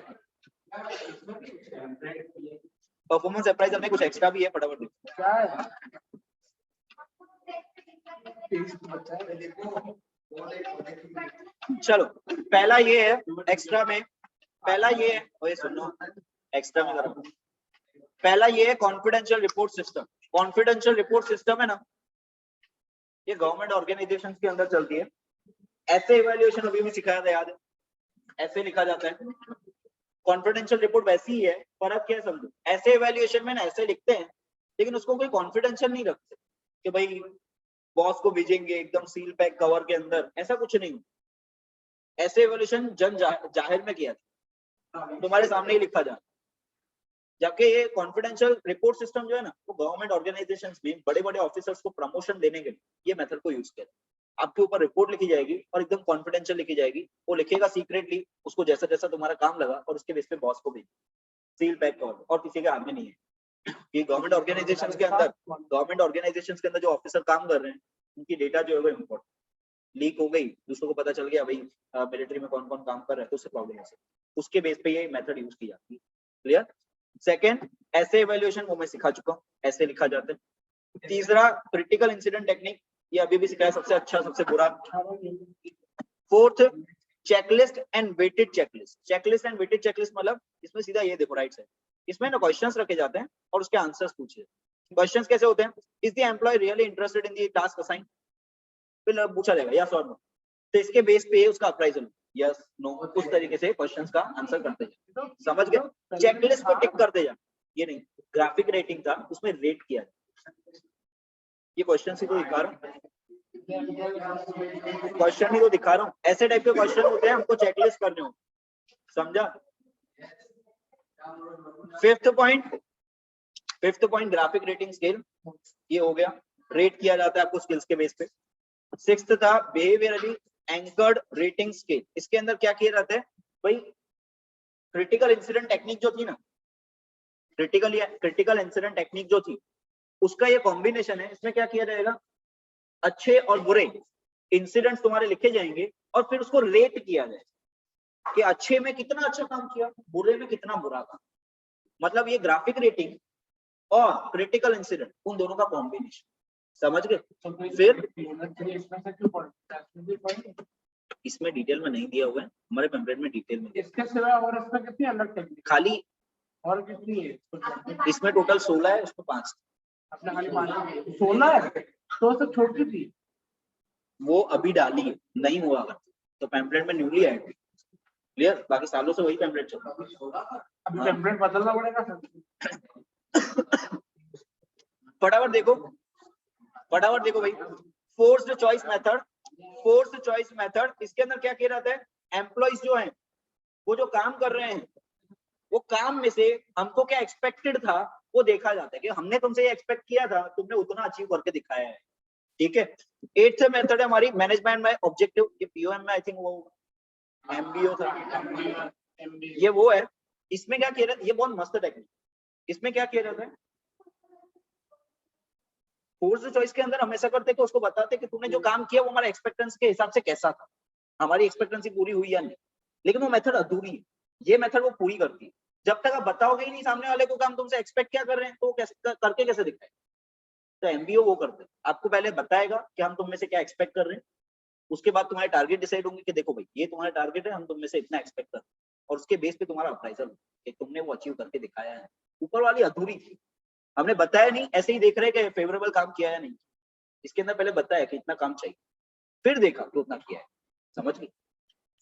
परफॉर्मेंस अप्राइजल में कुछ एक्स्ट्रा भी है, फटाफट देख। क्या है? चलो, पहला ये है एक्स्ट्रा में, पहला ये है, ओए सुनो, एक्स्ट्रा में करो। पहला ये है confidential report system. Confidential report system है ना, ये गवर्नमेंट ऑर्गेनाइजेशन के अंदर चलती है। ऐसे इवैल्यूएशन अभी भी सिखाया था, याद है? ऐसे लिखा जाता है। कॉन्फिडेंशियल रिपोर्ट वैसी ही है, फर्क क्या है समझो। ऐसे इवैल्यूएशन में ना ऐसे लिखते हैं, लेकिन उसको कोई कॉन्फिडेंशियल नहीं रखते कि भाई बॉस को भेजेंगे एकदम सील पैक कवर के अंदर, ऐसा कुछ नहीं। ऐसे इवैल्यूएशन जाहिर में किया था, तुम्हारे सामने ही लिखा जाता। जबकि ये कॉन्फिडेंशियल रिपोर्ट सिस्टम जो है ना, वो गवर्नमेंट ऑर्गेनाइजेशंस में बड़े बड़े ऑफिसर्स को प्रमोशन देने के लिए ये मेथड को यूज किया। आपके ऊपर रिपोर्ट लिखी जाएगी और एकदम कॉन्फिडेंशियल लिखी जाएगी, वो लिखेगा सीक्रेटली, उसको जैसा जैसा तुम्हारा काम लगा और उसके बेस पे बॉस को भेज सील पैक कवर, और किसी के हाथ में नहीं है। ये गवर्नमेंट ऑर्गेनाइजेशंस के अंदर जो ऑफिसर काम कर रहे हैं, उनकी डेटा जो है वो इम्पोर्टेंट, लीक हो गई, दूसरों को पता चल गया भाई मिलिट्री में कौन कौन काम कर रहा है, तो उससे प्रॉब्लम हो सकती है। उसके बेस पे ये मेथड यूज की जाती है। क्लियर? सेकंड, ऐसे इवैल्यूएशन वो मैं सिखा चुका हूँ, ऐसे लिखा जाता है। तीसरा, क्रिटिकल इंसिडेंट टेक्निक, ये अभी भी सिखाया, सबसे अच्छा सबसे बुरा। Fourth, checklist and weighted checklist. Checklist and weighted checklist मतलब इसमें सीधा ये देखो राइट साइड, इसमें ना क्वेश्चंस रखे जाते हैं और उसके आंसर्स पूछे। क्वेश्चंस कैसे होते हैं? Is the employ really interested in the task assign, फिर पूछा जाएगा यस और नो, तो इसके बेस पे उसका अप्राइजल यस नो, उस तरीके से क्वेश्चंस का आंसर करते जाए। समझ गए? चेकलिस्ट को टिक करते जाए, ये नहीं। ग्राफिक रेटिंग था, उसमें रेट किया। ये क्वेश्चन ही तो दिखा रहा हूँ, क्वेश्चन ही तो दिखा रहा हूँ। ऐसे टाइप के क्वेश्चन होते हैं, हमको चेकलिस्ट करने हो। समझा? Fifth point graphic rating scale, ये हो गया, रेट किया जाता है आपको स्किल्स के बेस पे। सिक्स्थ था बिहेवियरली एंकर्ड रेटिंग स्केल। इसके अंदर क्या किया जाता है भाई, क्रिटिकल इंसिडेंट टेक्निक जो थी ना, क्रिटिकल इंसिडेंट टेक्निक जो थी, उसका ये कॉम्बिनेशन है। इसमें क्या किया जाएगा, अच्छे और बुरे इंसिडेंट्स तुम्हारे लिखे जाएंगे और फिर उसको रेट किया जाएगा कि अच्छे में कितना अच्छा काम किया, बुरे में कितना बुरा काम। मतलब ये ग्राफिक रेटिंग और क्रिटिकल इंसिडेंट, उन दोनों का कॉम्बिनेशन, समझ गए। फिर इसमें से क्यों पॉइंट इसमें डिटेल में नहीं दिया हुआ है, हमारे पेम्पलेट में डिटेल में दिया। इसके सिवा और इसमें कितनी अलग टेक्निक खाली और कितनी है? इसमें टोटल 16 है, उसमें 5 अपने खाली 16 है तो सब छोटी थी, वो अभी डाली है, नहीं हुआ अगर तो पेम्पलेट में न्यूली ऐड हुई। क्लियर, बाकी सालों से वही पेम्पलेट चल रहा है। अभी टेम्पलेट बदलना पड़ेगा सर। फटाफट देखो, फटाफट देखो भाई, forced choice method, forced choice method, इसके अंदर क्या किया जाता है, एम्प्लॉइज जो हैं वो जो काम कर रहे हैं, वो काम में से हमको क्या एक्सपेक्टेड था वो देखा जाता है कि हमने तुमसे ये एक्सपेक्ट किया था, तुमने उतना अचीव करके दिखाया है। ठीक है, 8th मेथड है हमारी मैनेजमेंट में ऑब्जेक्टिव, ये पीओएम में आई थिंक वो एमबीओ था, ये वो है। इसमें क्या किया जाता है, ये बहुत मस्त टेक्निक, इसमें क्या किया जाता है, फोर्स चॉइस के अंदर हम ऐसा करते कि उसको बताते कि तूने जो काम किया वो हमारा एक्सपेक्टेंस के हिसाब से कैसा था, हमारी एक्सपेक्टेंसी पूरी हुई या नहीं। लेकिन वो मेथड अधूरी है, ये मेथड वो पूरी करती है। जब तक आप बताओगे ही नहीं सामने वाले को काम तुमसे एक्सपेक्ट क्या कर रहे हैं, तो कैसे करके कैसे दिखाए। तो एमबीओ वो करते हैं, आपको पहले बताएगा कि हम तुम में से क्या एक्सपेक्ट कर रहे हैं, उसके बाद तुम्हारे टारगेट डिसाइड होंगे कि देखो भाई ये तुम्हारा टारगेट है, हम तुम में से इतना एक्सपेक्ट कर रहे हैं, और उसके बेस पे तुम्हारा अप्राइजल कि तुमने वो अचीव करके दिखाया है। ऊपर वाली अधूरी थी, हमने बताया नहीं, ऐसे ही देख रहे कि फेवरेबल काम किया है नहीं, इसके अंदर पहले बताया कि इतना काम चाहिए, फिर देखा तो उतना किया है, समझ गए।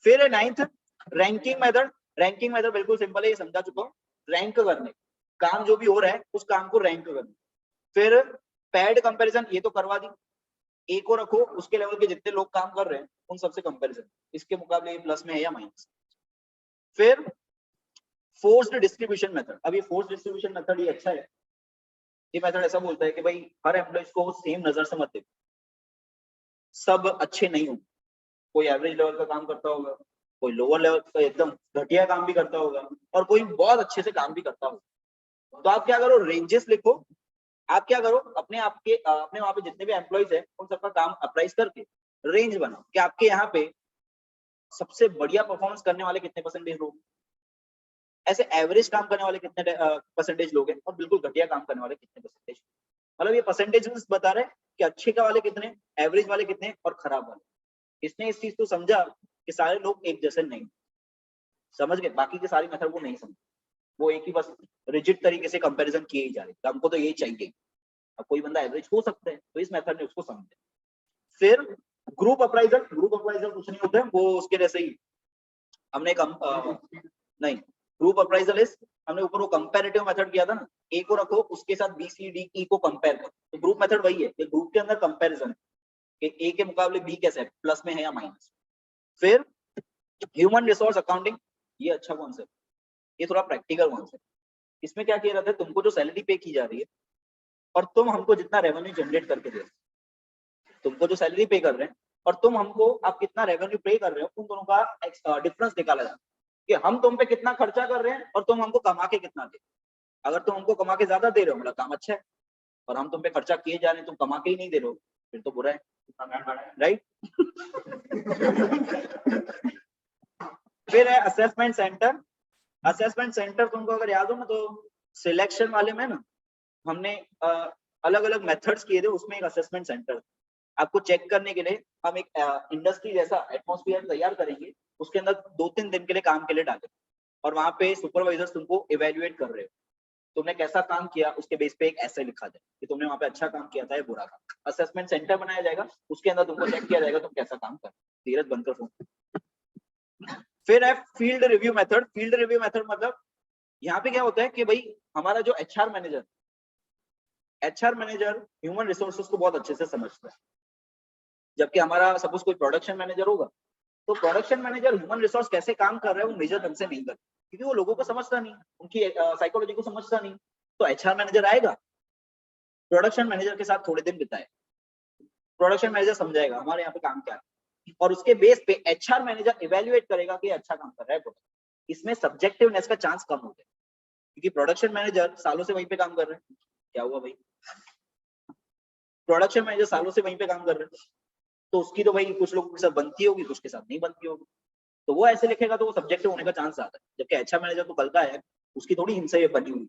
फिर है 9th ranking method. Ranking method बिल्कुल सिंपल है, ये समझा चुका हूँ, रैंक करने, काम जो भी हो रहा है उस काम को रैंक करना। फिर पैड कंपैरिजन, ये तो करवा दी, ए को रखो, उसके लेवल के जितने लोग काम कर रहे हैं उन सबसे कंपैरिजन, इसके मुकाबले ये प्लस में है या माइनस। फिर फोर्स्ड डिस्ट्रीब्यूशन मेथड, अब ये फोर्स्ड डिस्ट्रीब्यूशन मेथड ये अच्छा है, ये मेथड ऐसा बोलता है कि भाई हर एम्प्लॉइज को सेम नजर से मत देखो, सब अच्छे नहीं होंगे, कोई एवरेज लेवल का काम करता होगा, कोई लोअर लेवल का एकदम घटिया काम भी करता होगा, और कोई बहुत अच्छे से काम भी करता होगा। तो आप क्या करो, रेंजेस लिखो, आप क्या करो, अपने वहां पे जितने भी एम्प्लॉइज है उन सबका काम अप्राइज करके रेंज बनाओ कि आपके यहाँ पे सबसे बढ़िया परफॉर्मेंस करने वाले कितने परसेंटेज लोग, ऐसे एवरेज काम करने वाले कितने परसेंटेज लोग हैं, और बिल्कुल घटिया काम करने वाले कितने परसेंटेज। मतलब ये परसेंटेज बता रहे हैं कि अच्छे का वाले कितने, एवरेज वाले कितने, और खराब वाले। इसने इस चीज को समझा कि सारे लोग एक जैसे नहीं, समझ गए, बाकी के सारी मेथड वो नहीं समझ, वो एक ही बस रिजिड तरीके से कंपैरिजन किए ही जा रहे हैं, हमको तो ये चाहिए। अब कोई बंदा एवरेज हो सकता है, तो इस मेथड ने उसको समझे। फिर ग्रुप अप्राइजल, ग्रुप अप्राइजल कुछ नहीं होता है, वो उसके जैसे ही हमने नहीं, ग्रुप अप्राइजल इज, हमने ऊपर वो कंपैरेटिव मेथड किया था ना, ए को रखो उसके साथ बी सी डी ई को कंपेयर करो, तो ग्रुप मेथड वही है कि ग्रुप के अंदर कंपैरिजन है कि ए के मुकाबले बी कैसे है, प्लस में है या माइनस। फिर ह्यूमन रिसोर्स अकाउंटिंग, ये अच्छा कॉन्सेप्ट, ये थोड़ा प्रैक्टिकल कॉन्सेप्ट। इसमें क्या किया जाता है, तुमको जो सैलरी पे की जा रही है और तुम हमको जितना रेवेन्यू जनरेट करके दे रहे हो, तुमको जो सैलरी पे कर रहे हैं और तुम हमको आप कितना रेवेन्यू पे कर रहे हो, उन दोनों का डिफरेंस निकाला जाता है कि हम तुम पे कितना खर्चा कर रहे हैं और तुम हमको कमा के कितना दे। अगर तुम हमको कमा के ज्यादा दे रहे हो मतलब काम अच्छा है, और हम तुम पे खर्चा किए जा रहे हैं, तुम कमा के ही नहीं दे रहे हो, फिर तो बुरा है, राइट। फिर है असेसमेंट सेंटर। असेसमेंट सेंटर तुमको अगर याद हो ना, तो सिलेक्शन वाले में ना हमने अलग अलग मेथड्स किए थे, उसमें एक असेसमेंट सेंटर आपको चेक करने के लिए हम एक इंडस्ट्री जैसा एटमॉस्फेयर तैयार करेंगे, उसके अंदर 2-3 दिन के लिए काम के लिए डालेंगे, और वहां पे सुपरवाइजर्स तुमको इवेल्युएट कर रहे हो, तुमने कैसा काम किया उसके बेस पे एक ऐसे लिखा जाए कि तुमने वहां पे अच्छा काम किया था या बुरा काम। असेसमेंट सेंटर बनाया जाएगा, उसके अंदर तुमको चेक किया जाएगा तुम कैसा काम कर। धीरज बनकर फोन। फिर है field review method. Field review method मतलब यहाँ पे क्या होता है कि भाई हमारा जो एचआर मैनेजर ह्यूमन रिसोर्सेज को बहुत अच्छे से समझता है, जबकि हमारा सपोज कोई प्रोडक्शन मैनेजर होगा, तो प्रोडक्शन मैनेजर ह्यूमन रिसोर्स कैसे काम कर रहा है वो मेजर ढंग से नहीं करता, क्योंकि वो लोगों को समझता नहीं, उनकी साइकोलॉजी को समझता नहीं। तो एचआर मैनेजर आएगा, प्रोडक्शन मैनेजर के साथ थोड़े दिन बिताए, प्रोडक्शन मैनेजर समझाएगा हमारे यहाँ पे काम क्या है, और उसके बेस पे एचआर मैनेजर इवेल्युएट करेगा कि अच्छा काम कर रहा है प्रोडक्ट। इसमें सब्जेक्टिवनेस का चांस कम हो गया, क्योंकि प्रोडक्शन मैनेजर सालों से वहीं पे काम कर रहे हैं। क्या हुआ भाई, प्रोडक्शन मैनेजर सालों से वहीं पे काम कर रहे हैं, तो उसकी तो भाई कुछ लोगों के साथ बनती होगी, कुछ के साथ नहीं बनती होगी, तो वो ऐसे लिखेगा तो वो सब्जेक्टिव होने का चांस आता है। जबकि अच्छा मैनेजर तो कल का है, उसकी थोड़ी हिंसा ये बनी हुई,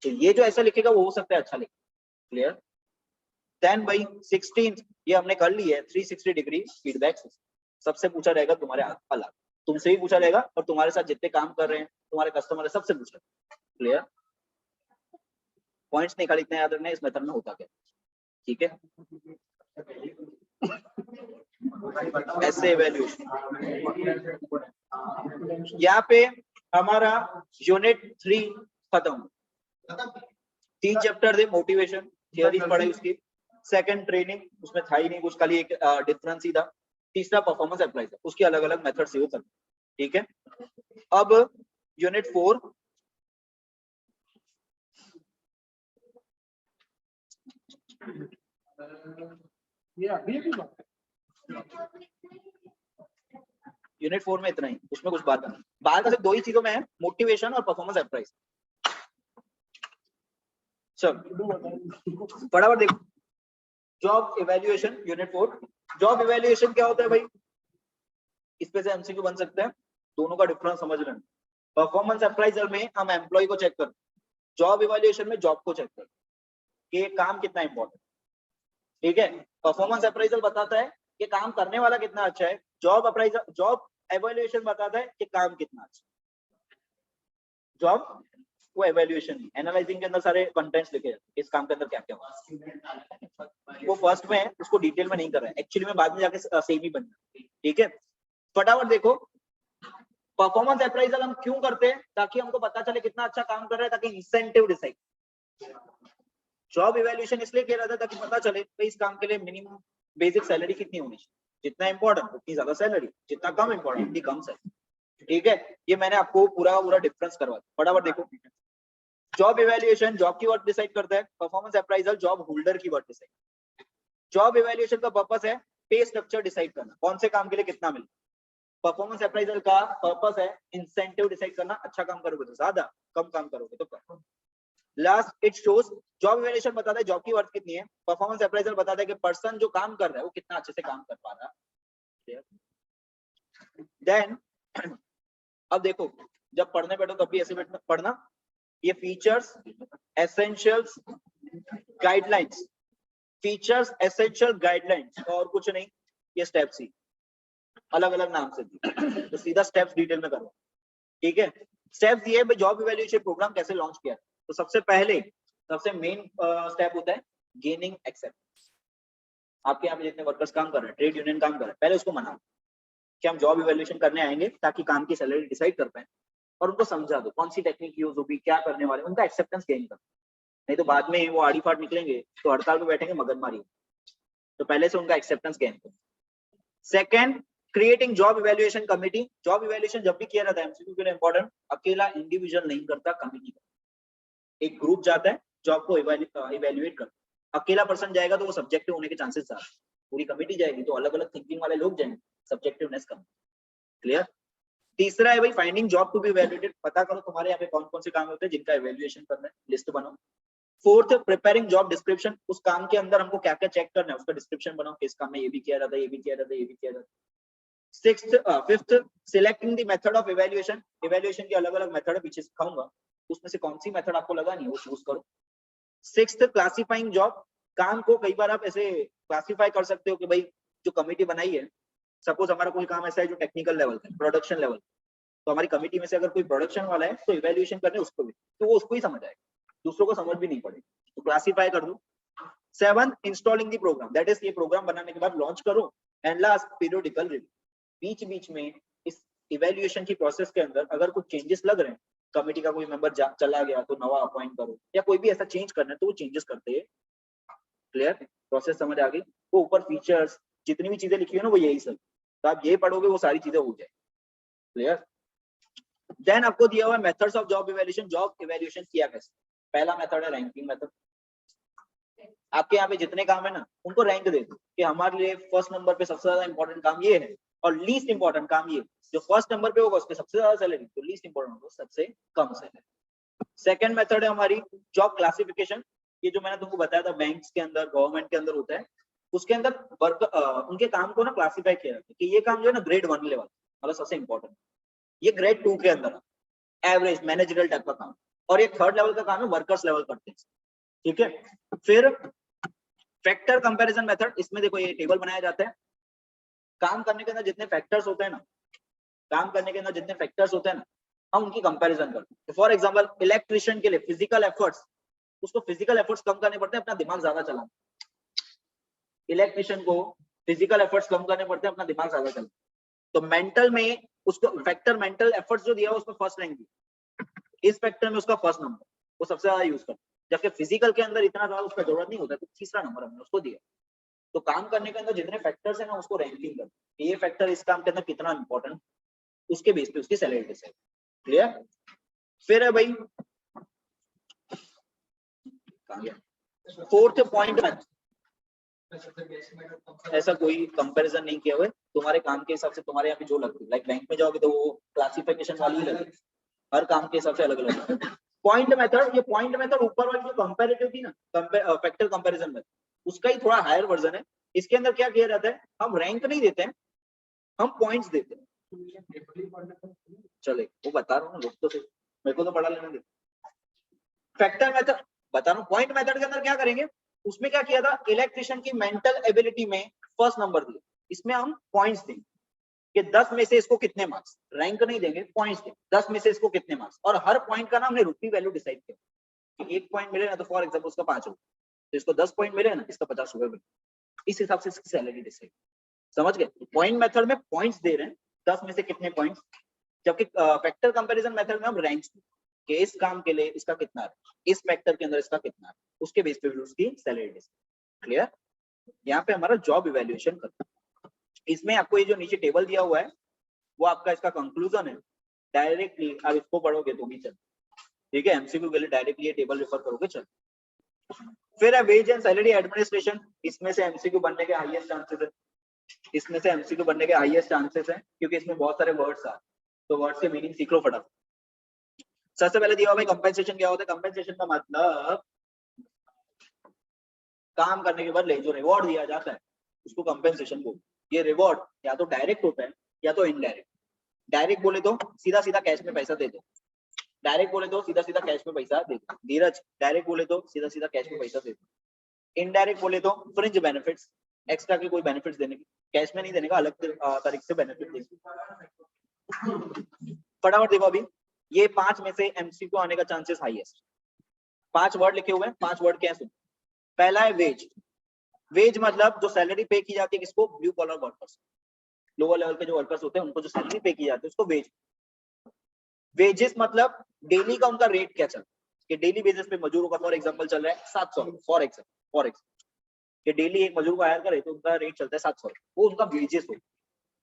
तो ये जो ऐसा लिखेगा वो हो सकता है अच्छा लिखे। क्लियर? देन भाई 16 ये हमने कर ली है, 360 डिग्री फीडबैक। सबसे पूछा रहेगा तुम्हारे अलग, तुमसे भी पूछा रहेगा और तुम्हारे साथ जितने काम कर रहे हैं तुम्हारे कस्टमर है सबसे पूछा। क्लियर? पॉइंट्स नहीं खाली इतना याद रखना है इस मेथड में होता क्या। ठीक है, ऐसे इवैल्यूएशन। यहाँ पे हमारा यूनिट 3 खत्म। 3 चैप्टर थे, मोटिवेशन थियरी पढ़ाई उसकी, सेकंड ट्रेनिंग उसमें था ही नहीं कुछ, खाली एक डिफरेंस ही था, तीसरा परफॉर्मेंस अप्लाइजर, उसकी अलग अलग मेथड से वो करते। ठीक है, अब यूनिट 4 ये अभी भी बात है। यूनिट 4 में इतना ही, उसमें कुछ बात नहीं, बाहर का सिर्फ 2 ही चीजों में है, मोटिवेशन और परफॉर्मेंस अप्राइज। चलो फटाफट देखो, job evaluation unit 4। Job evaluation क्या होता है भाई, इस पे से एमसीक्यू बन सकते हैं, दोनों का डिफरेंस समझ लेना। परफॉर्मेंस अप्राइजल में हम एम्प्लॉय को चेक करते हैं, जॉब इवैल्यूएशन में जॉब को चेक करते हैं कि काम कितना इंपॉर्टेंट। ठीक है, परफॉर्मेंस अप्राइजल बताता है कि काम करने वाला कितना अच्छा है, जॉब एवैल्यूएशन बताता है कि काम कितना अच्छा है। जॉब वो एवैल्यूएशन एनालाइजिंग के अंदर सारे कंटेंट्स लिखे जाते हैं, इस काम के अंदर क्या क्या हुआ, वो फर्स्ट में है, उसको डिटेल में नहीं कर रहा है, एक्चुअली में बाद में जाके सेम ही बन। ठीक है, फटाफट देखो, परफॉर्मेंस अप्राइजल हम क्यों करते हैं, ताकि हमको पता चले कितना अच्छा काम कर रहा है, ताकि इंसेंटिव डिसाइड। जॉब इवैल्यूएशन इसलिए किया जाता है ताकि पता चले भाई इस काम के लिए मिनिमम बेसिक सैलरी कितनी होनी चाहिए, जितना इंपॉर्टेंट उतनी ज्यादा सैलरी, जितना कम इंपॉर्टेंट उतनी कम सैलरी। ठीक है, ये मैंने आपको पूरा डिफरेंस करवा दिया। फटाफट देखो, जॉब इवैल्यूएशन जॉब की वर्थ डिसाइड करता है, परफॉर्मेंस अप्राइजल जॉब होल्डर की वर्थ डिसाइड। जॉब इवैल्यूएशन का पर्पस है पे स्ट्रक्चर डिसाइड करना, कौन से काम के लिए कितना मिले। परफॉर्मेंस अप्राइजल का पर्पस है इंसेंटिव डिसाइड करना, अच्छा काम करोगे तो ज्यादा, कम काम करोगे तो कम। Last it shows, job evaluation बताता है जॉब की वर्थ कितनी है, परफॉर्मेंस अप्राइजल बताता है कि पर्सन जो काम कर रहा है वो कितना अच्छे से काम कर पा रहा है। देन अब देखो, जब पढ़ने बैठो तब भी ऐसे पढ़ना, ये features essentials guidelines, features essential guidelines और कुछ नहीं, ये स्टेप्स ही अलग अलग नाम से दी, तो सीधा स्टेप्स डिटेल में करो। ठीक है, स्टेप्स ये भाई जॉब इवैल्यूएशन प्रोग्राम कैसे लॉन्च किया, तो सबसे पहले सबसे मेन स्टेप होता है गेनिंग एक्सेप्टेंस। आपके यहाँ पे जितने वर्कर्स काम कर रहे हैं, ट्रेड यूनियन काम कर रहे हैं, पहले उसको मनाओ कि हम जॉब इवैल्यूएशन करने आएंगे ताकि काम की सैलरी डिसाइड कर पाए, और उनको समझा दो कौन सी टेक्निक यूज होगी, क्या करने वाले, उनका एक्सेप्टेंस गेन करो। नहीं तो बाद में वो आड़ी फाड़ निकलेंगे तो हड़ताल पे बैठेंगे मगजमारी, तो पहले से उनका एक्सेप्टेंस गेन करो। Second, creating job evaluation committee. Job evaluation जब भी किया जाता है एमसीक्यू के लिए इंपॉर्टेंट, अकेला इंडिविजुअल नहीं करता, कमिटी का एक ग्रुप जाता है जॉब को इवैल्यूएट करता है। अकेला पर्सन जाएगा तो वो सब्जेक्टिव होने के चांसेस ज्यादा, पूरी कमिटी जाएगी तो अलग अलग थिंकिंग वाले लोग जाएंगे, सब्जेक्टिवनेस कम। क्लियर? तीसरा है भाई finding job to be evaluated, पता करो तुम्हारे यहाँ पे कौन कौन से काम होते हैं जिनका इवैल्यूएशन करना है, लिस्ट बनाओ। फोर्थ, प्रिपेयरिंग जॉब डिस्क्रिप्शन, उस काम के अंदर हमको क्या क्या चेक करना है उसका डिस्क्रिप्शन बनाओ, किस काम में ये भी किया जाता है, ये भी किया जाता है, ये भी किया जाता है। Fifth, selecting the method of evaluation, evaluation की अलग अलग मेथड है, पीछे सिखाऊंगा, उसमें से कौन सी मेथड आपको लगा नहीं वो चूज करो। सिक्स्थ, क्लासिफाइंग जॉब, काम को कई बार आप ऐसे क्लासिफाई कर सकते हो कि भाई जो कमिटी बनाई है, सपोज हमारा कोई काम ऐसा है जो टेक्निकल लेवल का, प्रोडक्शन लेवल, तो हमारी कमिटी में से अगर कोई प्रोडक्शन वाला है तो इवैल्यूएशन करने उसको भी, तो वो उसको ही समझ आएगा, दूसरों को समझ भी नहीं पड़ेगी, तो क्लासिफाई कर दो। 7, installing the program, that is ये प्रोग्राम बनाने के बाद लॉन्च करो। एंड लास्ट, पीरियोडिकल रिव्यू, बीच बीच में इस इवैल्यूएशन की प्रोसेस के अंदर अगर कुछ चेंजेस लग रहे हैं, कमिटी का कोई मेंबर चला गया तो नवा अपॉइंट करो, या कोई भी ऐसा चेंज करना है तो वो चेंजेस करते हैं। क्लियर? प्रोसेस समझ आ गई? वो ऊपर फीचर्स जितनी भी चीजें लिखी है ना वो यही सब, तो आप ये पढ़ोगे वो सारी चीजें हो जाए। क्लियर? देन आपको दिया हुआ methods of job evaluation, job evaluation किया कैसे। पहला मेथड है रैंकिंग मेथड, आपके यहाँ पे जितने काम है ना उनको रैंक दे दो कि हमारे लिए फर्स्ट नंबर पे सबसे ज्यादा इंपॉर्टेंट काम ये है और लीस्ट इंपॉर्टेंट काम ये, जो फर्स्ट नंबर पे होगा उसके सबसे ज्यादा सैलरी, तो लीस्ट इंपॉर्टेंट होगा सबसे कम सैलरी। सेकंड मेथड है हमारी जॉब क्लासिफिकेशन, ये जो मैंने तुमको बताया था बैंक्स के अंदर, गवर्नमेंट के अंदर होता है, उसके अंदर वर्क उनके काम को ना क्लासिफाई किया जाता है कि ये काम जो है ना ग्रेड 1 लेवल, मतलब सबसे इंपॉर्टेंट, ये ग्रेड 2 के अंदर एवरेज मैनेजरियल टाइप का काम, और ये थर्ड लेवल का काम है, वर्कर्स लेवल करते हैं, ठीक है। फिर फैक्टर कंपैरिजन मेथड, इसमें देखो ये टेबल बनाया जाता है, काम करने के अंदर जितने फैक्टर्स होते हैं ना, काम करने के अंदर जितने फैक्टर्स होते हैं ना, हम उनकी कंपैरिजन करते हैं। फॉर एग्जांपल इलेक्ट्रिशियन के लिए फिजिकल एफर्ट्स, उसको फिजिकल एफर्ट्स कम करने पड़ते हैं, अपना दिमाग ज्यादा चलाना। इलेक्ट्रिशियन को फिजिकल एफर्ट्स कम करने पड़ते हैं, अपना दिमाग ज्यादा चलाना। तो मेंटल में उसको फैक्टर मेंटल एफर्ट्स जो दिया उसमें फर्स्ट रैंक दिया, इस फैक्टर में उसका फर्स्ट नंबर, वो सबसे ज्यादा यूज करता है। जबकि फिजिकल के अंदर इतना ज्यादा उसका जरूरत नहीं होता, तो तीसरा नंबर हमने उसको दिया। तो काम करने के अंदर जितने फैक्टर्स है ना, उसको रैंकिंग करते हैं, ये फैक्टर इस काम के अंदर कितना इंपॉर्टेंट, उसके बेस पे उसकी सैलरी डिसाइड। क्लियर? फिर है भाई फोर्थ पॉइंट में, ऐसा कोई कंपैरिजन नहीं किया हुआ, तुम्हारे काम के हिसाब से तुम्हारे यहाँ पे जो लगती है, लाइक बैंक में जाओगे तो वो क्लासिफिकेशन वाली ही लगती है, हर काम के हिसाब से अलग अलग। पॉइंट मेथड, ये पॉइंट मेथड ऊपर वाली जो कंपैरेटिव थी ना, फैक्टर कंपैरिजन मेथड, उसका ही थोड़ा हायर वर्जन है। इसके अंदर क्या किया जाता है, हम रैंक नहीं देते हैं, हम पॉइंट्स देते हैं। चले वो बता रहा हूँ, रुक तो मेरे को तो पढ़ा लेने दे। फैक्टर मेथड बता रहा हूँ, पॉइंट मेथड के अंदर क्या करेंगे, उसमें क्या किया था, इलेक्ट्रिशियन की मेंटल एबिलिटी में फर्स्ट नंबर दिया, इसमें हम पॉइंट्स देंगे कि 10 में से इसको कितने मार्क्स, रैंक नहीं देंगे, पॉइंट्स देंगे, 10 में से इसको कितने मार्क्स, और हर पॉइंट का ना हमने रुपी वैल्यू डिसाइड किया कि 1 पॉइंट मिले ना, तो फॉर एग्जांपल उसका 5 रुपए, तो इसको 10 पॉइंट मिले ना, इसका 50 रुपए मिले, इस हिसाब से इसकी सैलरी डिसाइड। समझ गए? पॉइंट मेथड में पॉइंट्स दे रहे हैं, 10 में से कितने पॉइंट्स, जबकि फैक्टर कंपैरिजन मेथड में हम रैंक्स कि इस काम के लिए इसका कितना है, इस फैक्टर के अंदर इसका कितना है, उसके बेस पे भी उसकी सैलरी डिसाइड। क्लियर? यहाँ पे हमारा जॉब इवैल्यूएशन करते हैं। इसमें आपको ये जो नीचे टेबल दिया हुआ है, वो आपका इसका कंक्लूजन है, डायरेक्टली आप इसको पढ़ोगे तो भी चल, ठीक है, एमसीक्यू के लिए डायरेक्टली ये टेबल रेफर करोगे चल। फिर है वेज एंड सैलरी एडमिनिस्ट्रेशन, इसमें से एमसीक्यू बनने के हाईएस्ट चांसेस है, इसमें से एमसीक्यू बनने के हाईएस्ट चांसेस है, क्योंकि इसमें बहुत सारे वर्ड्स आ, तो वर्ड्स के मीनिंग सीख लो फटाफट। सबसे पहले दिया हुआ है कंपेंसेशन, क्या होता है कंपेंसेशन का मतलब, काम करने के बदले जो रिवॉर्ड दिया जाता है उसको कंपेंसेशन बोलते हैं। ये रिवॉर्ड या तो डायरेक्ट होता है या तो इनडायरेक्ट। डायरेक्ट बोले तो सीधा सीधा कैश में पैसा दे दो, डायरेक्ट बोले तो सीधा सीधा कैश में पैसा दे दो, धीरज डायरेक्ट बोले तो सीधा सीधा कैश में पैसा दे दो, इनडायरेक्ट बोले तो फ्रिंज बेनिफिट्स, एक्स्ट्रा के कोई बेनिफिट्स देने की, कैश में नहीं देने का, अलग तरीके से बेनिफिट देने। फटाफट देखो अभी ये 5 में से एमसीक्यू आने का चांसेस हाईएस्ट। 5 वर्ड लिखे हुए हैं, 5 वर्ड क्या है? पहला है वेज, वेज मतलब जो सैलरी पे की जाती है किसको, blue collar workers, lower level के जो वर्कर्स होते हैं उनको जो सैलरी पे की जाती है उसको वेज। वेजेस मतलब डेली का उनका रेट क्या चल रहा है, कि डेली बेसिस पे मजदूरों का फॉर एग्जांपल चल रहा है 700, फॉर एग्जांपल कि डेली एक मजदूर को हायर करे तो उनका रेट चलता है 700, वो उनका वेजेस हो,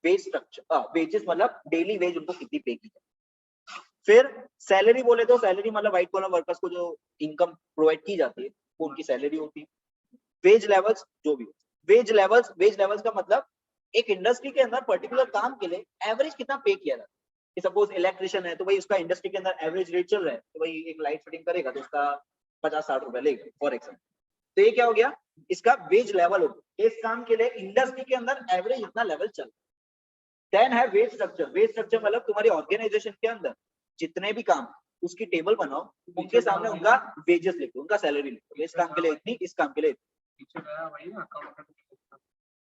वेज स्ट्रक्चर, वेजेस मतलब डेली वेज उनको कितनी पे की जाए। फिर सैलरी बोले तो सैलरी मतलब व्हाइट कॉलर वर्कर्स को जो इनकम प्रोवाइड की जाती है वो उनकी सैलरी होती है। वेज लेवल्स जो भी, वेज लेवल्स का मतलब एक इंडस्ट्री के अंदर पर्टिकुलर काम के लिए एवरेज कितना पे किया जाता है, कि सपोज इलेक्ट्रिशियन है तो भाई उसका इंडस्ट्री के अंदर एवरेज रेट चल रहा है, तो भाई एक लाइट फिटिंग करेगा तो उसका 50-60 रुपए लेगा फॉर एग्जाम्पल। तो ये क्या हो गया, इसका वेज लेवल हो गया, इस काम के लिए इंडस्ट्री के अंदर एवरेज इतना लेवल चल। देन है वेज स्ट्रक्चर, वेज स्ट्रक्चर मतलब तुम्हारी ऑर्गेनाइजेशन के अंदर जितने भी काम उसकी टेबल बनाओ, उनके सामने उनका वेजेस लिखो, उनका सैलरी लिखो, इस काम के लिए इतनी, इस काम के लिए इतनी।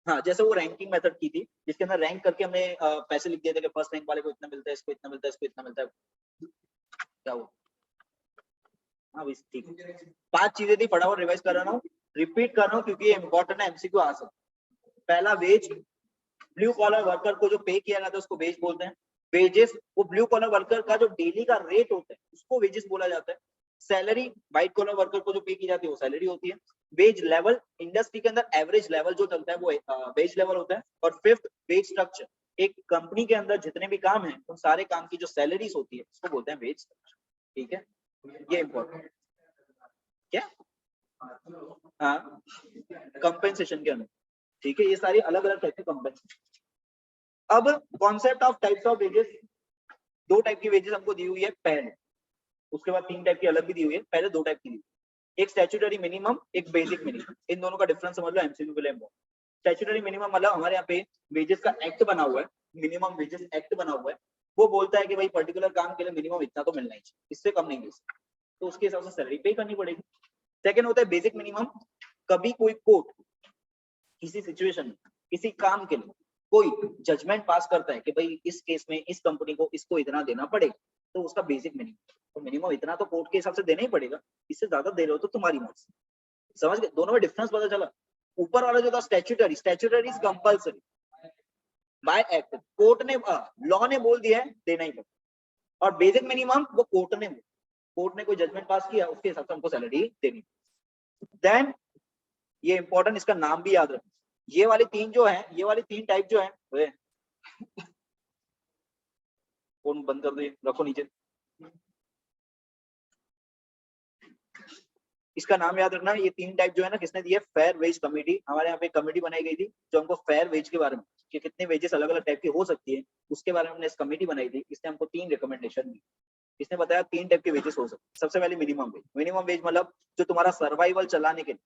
हाँ, जैसे वो रैंकिंग मेथड की थी जिसके अंदर रैंक करके हमने पैसे लिख दिए थे कि फर्स्ट रैंक वाले को इतना मिलता है, इसको इतना मिलता है, इसको इतना मिलता है, क्या वो, हाँ ठीक है। 5 चीजें थी, फटाफट रिवाइज कर रहा हूँ, रिपीट कर रहा हूँ क्योंकि ये इंपॉर्टेंट है, एमसीक्यू आ सकता। पहला वेज, ब्लू कॉलर वर्कर को जो पे किया जाता है उसको वेज बोलते हैं। वेजेस वो ब्लू कॉलर वर्कर का जो डेली का रेट होता है उसको वेजेस बोला जाता है। सैलरी व्हाइट कॉलर वर्कर को जो पे की जाती है वो सैलरी होती है। वेज लेवल इंडस्ट्री के अंदर एवरेज लेवल जो चलता है वो वेज लेवल होता है। और फिफ्थ वेज स्ट्रक्चर, एक कंपनी के अंदर जितने भी काम है उन सारे काम की जो सैलरीज होती है उसको बोलते हैं वेज स्ट्रक्चर। ठीक है, ये इंपॉर्टेंट क्या, हाँ कंपेंसेशन के अंदर, ठीक है, ये सारी अलग अलग टाइप की कंपेंसेशन। अब concept of types of wages, 2 type की वेजेस हमको दी हुई है पहले, उसके बाद 3 टाइप की अलग भी दी हुई है, पहले 2 टाइप की दी। एक स्टैट्यूटरी मिनिमम, एक बेसिक मिनिमम, इन दोनों का डिफरेंस समझ लो एमसीक्यू के लिए। स्टैट्यूटरी मिनिमम मतलब हमारे यहाँ पे वेजेस का एक्ट बना हुआ है, मिनिमम वेजेस एक्ट बना हुआ है, वो बोलता है कि भाई पर्टिकुलर काम के लिए मिनिमम इतना तो मिलना ही चाहिए, इससे कम नहीं मिल सकता, तो उसके हिसाब से सैलरी पे करनी पड़ेगी। सेकंड होता है बेसिक मिनिमम, कभी कोई कोर्ट किसी सिचुएशन में किसी काम के लिए कोई जजमेंट पास करता है कि भाई इस केस में इस कंपनी को इसको इतना देना पड़ेगा, तो उसका बेसिक मिनिमम, तो मिनिमम इतना तो कोर्ट के हिसाब से देना ही पड़ेगा, इससे ज्यादा दे रहे हो तो तुम्हारी मर्जी। समझ गए, दोनों में डिफरेंस पता चला। ऊपर वाला जो था statutory, statutory is compulsory bye act, court ने लॉ ने बोल दिया है देना ही पड़ेगा, और बेसिक मिनिमम वो कोर्ट ने कोई जजमेंट पास किया उसके हिसाब से हमको सैलरी देनी। देन ये इंपॉर्टेंट, इसका नाम भी याद रखना, ये वाली तीन जो है, ये वाली तीन टाइप जो है, फोन बंद कर दो, रखो नीचे। इसका नाम याद रखना, ये तीन टाइप जो है ना, किसने दी है? Fair wage committee. हमारे यहाँ पे कमेटी बनाई गई थी जो हमको फेयर वेज के बारे में, कि कितने वेजेस अलग अलग टाइप की हो सकती है, उसके बारे में हमने इस कमेटी बनाई थी। इसने हमको 3 रिकमेंडेशन दी। इसने बताया 3 टाइप के वेजेस हो सकते हैं। सबसे पहले मिनिमम वेज। मिनिमम वेज मतलब जो तुम्हारा सर्वाइवल चलाने के लिए,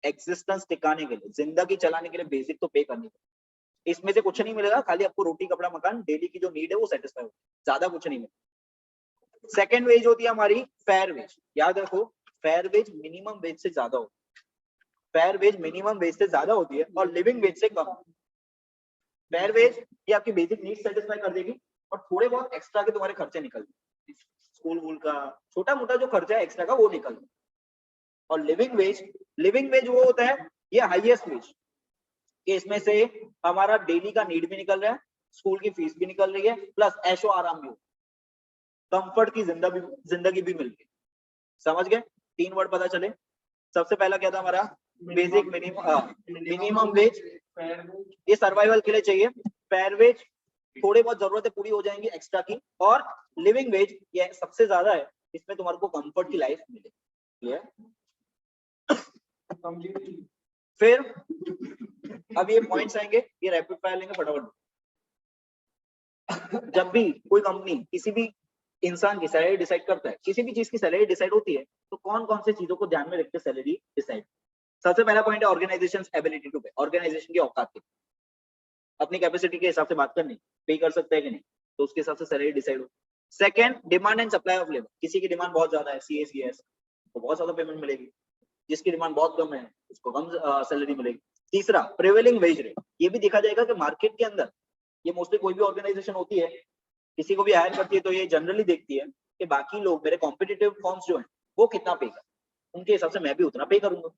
एक्सिस्टेंस टिकाने के लिए, जिंदगी चलाने के लिए बेसिक तो पे करनी पड़ेगी। इसमें से कुछ नहीं मिलेगा, खाली आपको रोटी कपड़ा मकान डेली की जो नीड है वो सेटिस्फाई हो, ज्यादा कुछ नहीं मिलेगा। सेकेंड वेज होती है हमारी फेयर वेज। याद रखो, फेयर वेज मिनिमम वेज से ज्यादा होती है, फेयर वेज मिनिमम वेज से ज्यादा होती है और लिविंग वेज से कम। फेयर वेज ये आपकी बेसिक नीड सेटिस्फाई कर देगी और थोड़े बहुत एक्स्ट्रा के तुम्हारे खर्चे निकल जाएंगे, स्कूल वूल का छोटा मोटा जो खर्चा है एक्स्ट्रा का वो निकल जाए। और लिविंग वेज वो होता है ये हाईएस्ट वेज, कि इसमें से हमारा डेली का नीड भी निकल रहा है, स्कूल की फीस भी निकल रही है, प्लस ऐशो आराम भी हो, कंफर्ट की जिंदगी भी मिल गई। समझ गए? 3 वर्ड पता चले। सबसे पहला क्या था हमारा? बेसिक मिनिमम वेज, ये सर्वाइवल के लिए चाहिए। फेयर वेज थोड़ी बहुत जरूरतें पूरी हो जाएंगी एक्स्ट्रा की, और लिविंग वेज ये सबसे ज्यादा है, इसमें तुम्हारे को कंफर्ट की लाइफ मिलेगी। फिर अब ये पॉइंट्स आएंगे, ये रैपिड फायर लेंगे फटाफट। जब भी कोई कंपनी किसी भी इंसान की सैलरी डिसाइड करता है, किसी भी चीज की सैलरी डिसाइड होती है, तो कौन कौन से चीजों को ध्यान में रखते सैलरी डिसाइड? सबसे पहला पॉइंट है ऑर्गेनाइजेशन एबिलिटी टू पे, ऑर्गेनाइजेशन की औकात की, अपनी कैपेसिटी के हिसाब से बात करनी, पे कर सकता है कि नहीं, तो उसके हिसाब से सैलरी डिसाइड हो। Second, demand and supply of labour. किसी की डिमांड बहुत ज्यादा है, सीएस तो बहुत ज्यादा पेमेंट मिलेगी, जिसकी डिमांड बहुत कम है उसको कम सैलरी मिलेगी। तीसरा, प्रिवेलिंग वेज रेट। ये भी देखा जाएगा कि मार्केट के अंदर, ये मोस्टली कोई भी ऑर्गेनाइजेशन होती है, किसी को भी हायर करती है, तो ये जनरली देखती है कि बाकी लोग, मेरे कॉम्पिटिटिव फर्म्स जो है वो कितना पे कर, उनके हिसाब से मैं भी उतना पे करूंगा।